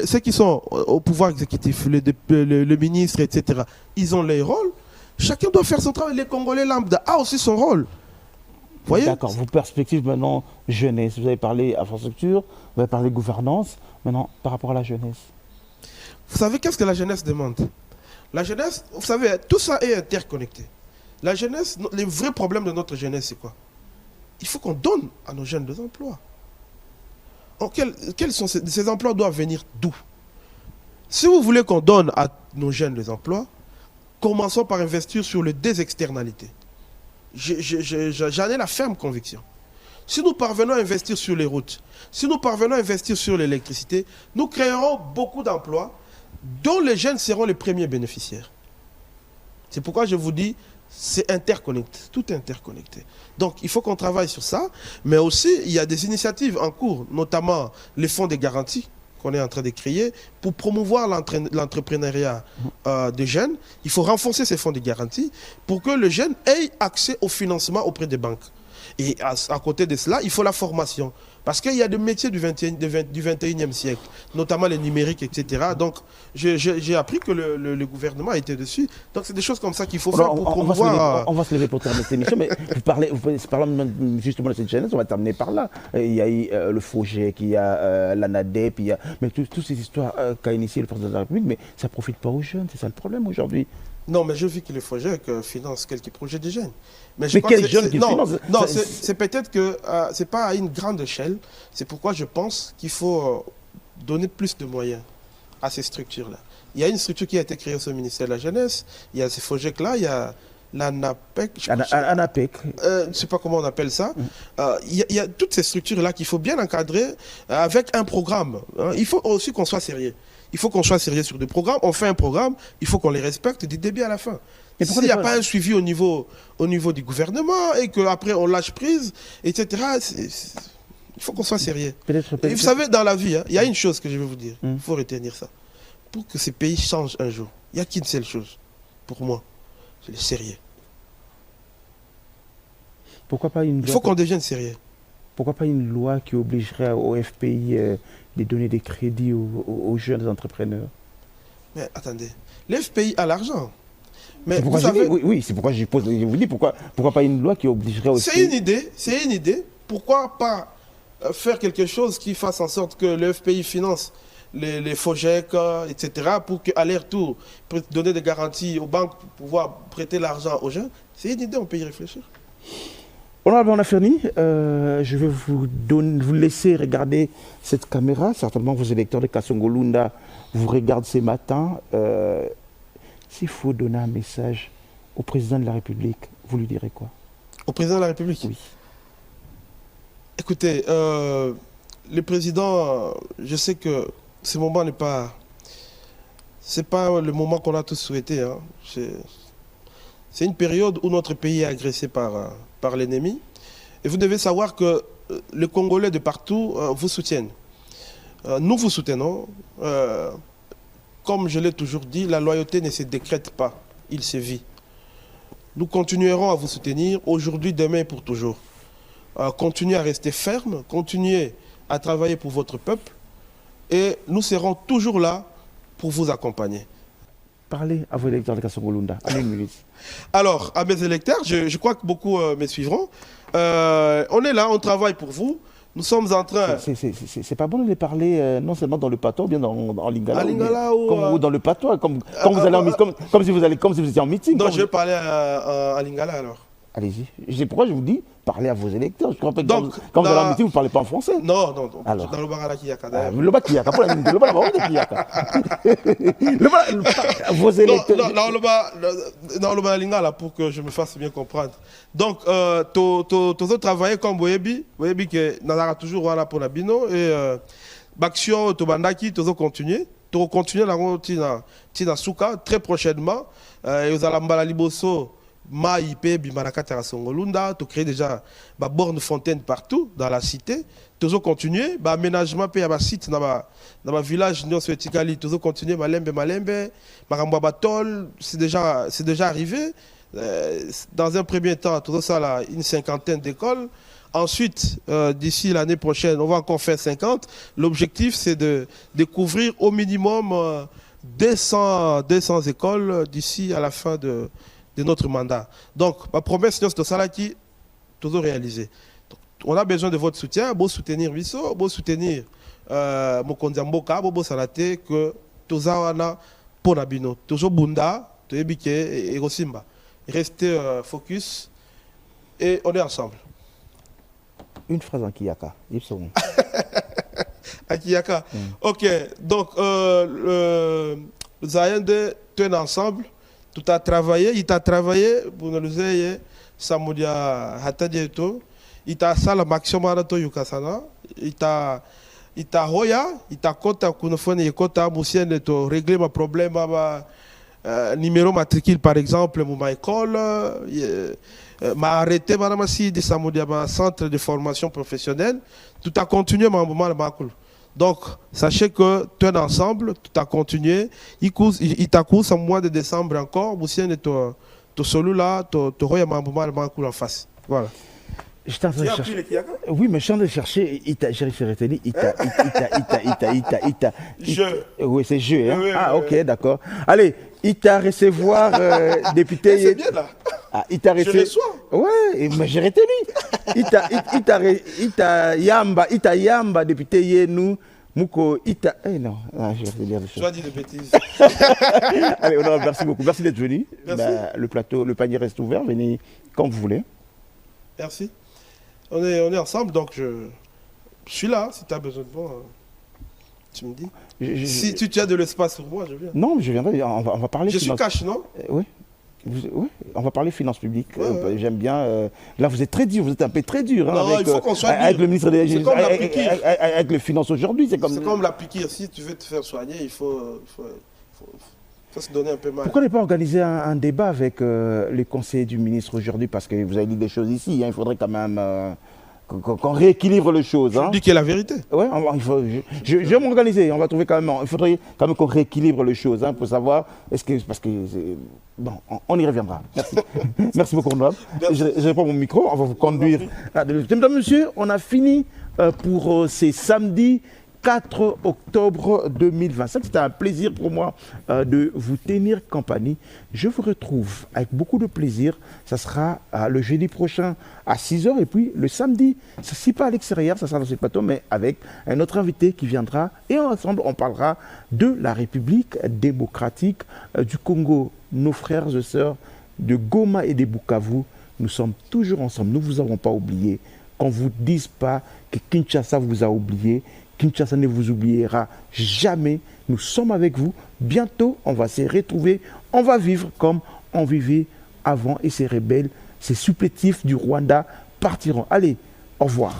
Ceux qui sont au pouvoir exécutif, les ministres, etc., ils ont leur rôle. Chacun doit faire son travail. Les Congolais lambda a aussi son rôle. Vous voyez? D'accord. Vos perspectives maintenant, jeunesse. Vous avez parlé infrastructure, vous avez parlé gouvernance. Maintenant, par rapport à la jeunesse. Vous savez qu'est-ce que la jeunesse demande? La jeunesse, vous savez, tout ça est interconnecté. La jeunesse, les vrais problèmes de notre jeunesse, c'est quoi? Il faut qu'on donne à nos jeunes des emplois. Quels sont ces emplois doivent venir d'où? Si vous voulez qu'on donne à nos jeunes des emplois, commençons par investir sur les désexternalités. J'en ai la ferme conviction. Si nous parvenons à investir sur les routes, si nous parvenons à investir sur l'électricité, nous créerons beaucoup d'emplois dont les jeunes seront les premiers bénéficiaires. C'est pourquoi je vous dis, c'est interconnecté, tout est interconnecté. Donc il faut qu'on travaille sur ça, mais aussi il y a des initiatives en cours, notamment les fonds de garantie qu'on est en train de créer pour promouvoir l'entrepreneuriat des jeunes. Il faut renforcer ces fonds de garantie pour que les jeunes aient accès au financement auprès des banques. Et à côté de cela, il faut la formation. Parce qu'il y a des métiers du 21e siècle, notamment les numériques, etc. Donc, j'ai appris que le gouvernement était dessus. Donc, c'est des choses comme ça qu'il faut faire pour promouvoir... On va se lever pour terminer cette émission, mais parlons justement de cette jeunesse, on va terminer par là. Il y a eu le FOGEC, il y a l'ANADEP, mais toutes ces histoires qu'a initié le président de la République, mais ça ne profite pas aux jeunes, c'est ça le problème aujourd'hui. Non, mais je vis que le FOGEC finance quelques projets de jeunes. Mais quels jeunes qui financent? Non, c'est peut-être que ce n'est pas à une grande échelle. C'est pourquoi je pense qu'il faut donner plus de moyens à ces structures-là. Il y a une structure qui a été créée au ministère de la Jeunesse. Il y a ces FOGEC-là, il y a l'ANAPEC. ANAPEC. Je ne sais pas comment on appelle ça. Il y a toutes ces structures-là qu'il faut bien encadrer avec un programme. Il faut aussi qu'on soit sérieux. Il faut qu'on soit sérieux sur des programmes. On fait un programme, il faut qu'on les respecte du début à la fin. S'il n'y a pas un suivi au niveau du gouvernement et qu'après on lâche prise, etc., il faut qu'on soit sérieux. Et vous savez, dans la vie, il y a une chose que je vais vous dire. Il faut retenir ça. Pour que ces pays changent un jour, il n'y a qu'une seule chose, pour moi, c'est le sérieux. Pourquoi pas une loi? Il faut qu'on devienne sérieux. Pourquoi pas une loi qui obligerait au FPI de donner des crédits aux jeunes entrepreneurs? Mais attendez, l'FPI a l'argent. Mais vous savez... Oui, c'est pourquoi je vous dis pourquoi pas une loi qui obligerait aussi... C'est une idée. Pourquoi pas faire quelque chose qui fasse en sorte que le FPI finance les FOGEC, etc., pour qu'à leur tour, donner des garanties aux banques pour pouvoir prêter l'argent aux jeunes? C'est une idée, on peut y réfléchir. On a fini. Je vais vous laisser regarder cette caméra. Certainement, vos électeurs de Kasongo-Lunda vous regardent ce matin. S'il faut donner un message au président de la République, vous lui direz quoi? Au président de la République? Oui. Écoutez, le président, je sais que ce moment n'est pas... C'est pas le moment qu'on a tous souhaité. Hein. C'est une période où notre pays est agressé par l'ennemi. Et vous devez savoir que les Congolais de partout vous soutiennent. Nous vous soutenons. Comme je l'ai toujours dit, la loyauté ne se décrète pas, il se vit. Nous continuerons à vous soutenir aujourd'hui, demain et pour toujours. Continuez à rester ferme, continuez à travailler pour votre peuple et nous serons toujours là pour vous accompagner. Parlez à vos électeurs de Kasongo-Lunda, en une minute. Alors, à mes électeurs, je crois que beaucoup me suivront. On est là, on travaille pour vous. Nous sommes en train... C'est pas bon de les parler non seulement dans le patois ou bien en lingala. En lingala ou dans le patois, comme si vous étiez en meeting. Non, je vais parler en lingala alors. Allez-y. C'est pourquoi je vous dis, parlez à vos électeurs. Je crois pas que quand vous allez en meeting, vous ne parlez pas en français. Non. Alors. Dans le bar à la Kiyaka. Le bar Kiyaka, pas la ligne. Le bar à Kiyaka. Vos électeurs. Dans le bar à lingala pour que je me fasse bien comprendre. Donc, tu as travaillé comme Boyebi que nous avons toujours voilà pour la bino et Baction, tu as continué. Tu vas continuer dans Souka très prochainement. Et vous allez à Liboso. Maïpe, Bimanakata, Kasongo-Lunda, tu crées déjà une borne fontaine partout dans la cité. Tu vas continuer, aménagement il y a un site dans le village, tu vas continuer, Malembe, Maramba Batol, c'est déjà arrivé. Dans un premier temps, tout ça là, une cinquantaine d'écoles. Ensuite, d'ici l'année prochaine, on va encore faire 50. L'objectif, c'est de couvrir au minimum 200 écoles d'ici à la fin de notre mandat. Donc, ma promesse, c'est ça qui est toujours réalisée. On a besoin de votre soutien, pour soutenir Visso, pour soutenir Mokonzi Mboka, pour salate que tous wana ponabino, toujours bunda, toyebike et Rosimba. Restez focus et on est ensemble. Une phrase en Kiyaka. À Kiyaka. Ok, donc le Zayende, tu es ensemble. Il a travaillé pour nous dire Samudia Hatadieto. Il a sala maximum marato yukasana. Il a hoya, il a kota kunofone yekota musienne to régler ma problème numéro matricule par exemple ma école m'a arrêté madame si de Samudia centre de formation professionnelle. Tout a continué ma moment le donc, sachez que tu es ensemble, tu as continué. Il t'a couru en mois de décembre encore. Vous savez, tu es là, tu es en face. Voilà. J'étais en train de Tu as chercher. pris le Kiyaka? Oui, mais je suis en train de chercher. J'ai réussi à retenir. Je. Oui, c'est je. Hein? Oui, Ah, oui, ok, d'accord. Allez, Ita recevoir député. C'est bien là. Ah, Ita Je reçois. Ouais, mais j'ai retenu. Ita Yamba, député Yenou. Muko Ita. Eh non, je vais dire des Tu choses. vas dire des bêtises. Allez, honorable, merci beaucoup. Merci d'être venu. Merci. Le plateau, le panier reste ouvert. Venez quand vous voulez. Merci. On est ensemble, donc je suis là. Si tu as besoin de moi, tu me dis. Si tu as de l'espace pour moi, je viens. Non, je viendrai. On va parler. Je suis cash, non? Oui. Oui, on va parler finances publiques. Ouais. J'aime bien. Là, vous êtes très dur. Vous êtes un peu très dur. Non, avec, il faut qu'on soit dur. avec le ministre des C'est comme la piqûre. avec les finances aujourd'hui. C'est comme la piqûre. Si tu veux te faire soigner, il faut se donner un peu mal. Pourquoi ne pas organiser un débat avec les conseillers du ministre aujourd'hui? Parce que vous avez dit des choses ici. Hein, il faudrait quand même qu'on rééquilibre les choses. Je dis qu'il y a la vérité. Oui, je vais m'organiser. On va trouver quand même. Il faudrait quand même qu'on rééquilibre les choses pour savoir. Parce que bon, on y reviendra. Merci. Merci beaucoup, honorable. Je reprends mon micro. On va vous conduire. Mesdames, messieurs, on a fini pour ces samedis 4 octobre 2025. C'était un plaisir pour moi de vous tenir compagnie. Je vous retrouve avec beaucoup de plaisir. Ça sera le jeudi prochain à 6h et puis le samedi, ça ne sera pas à l'extérieur, ça sera dans ce plateau, mais avec un autre invité qui viendra et ensemble on parlera de la République démocratique du Congo. Nos frères et sœurs de Goma et de Bukavu, nous sommes toujours ensemble. Nous ne vous avons pas oublié. Qu'on ne vous dise pas que Kinshasa vous a oublié. Kinshasa ne vous oubliera jamais. Nous sommes avec vous. Bientôt, on va se retrouver. On va vivre comme on vivait avant. Et ces rebelles, ces supplétifs du Rwanda partiront. Allez, au revoir.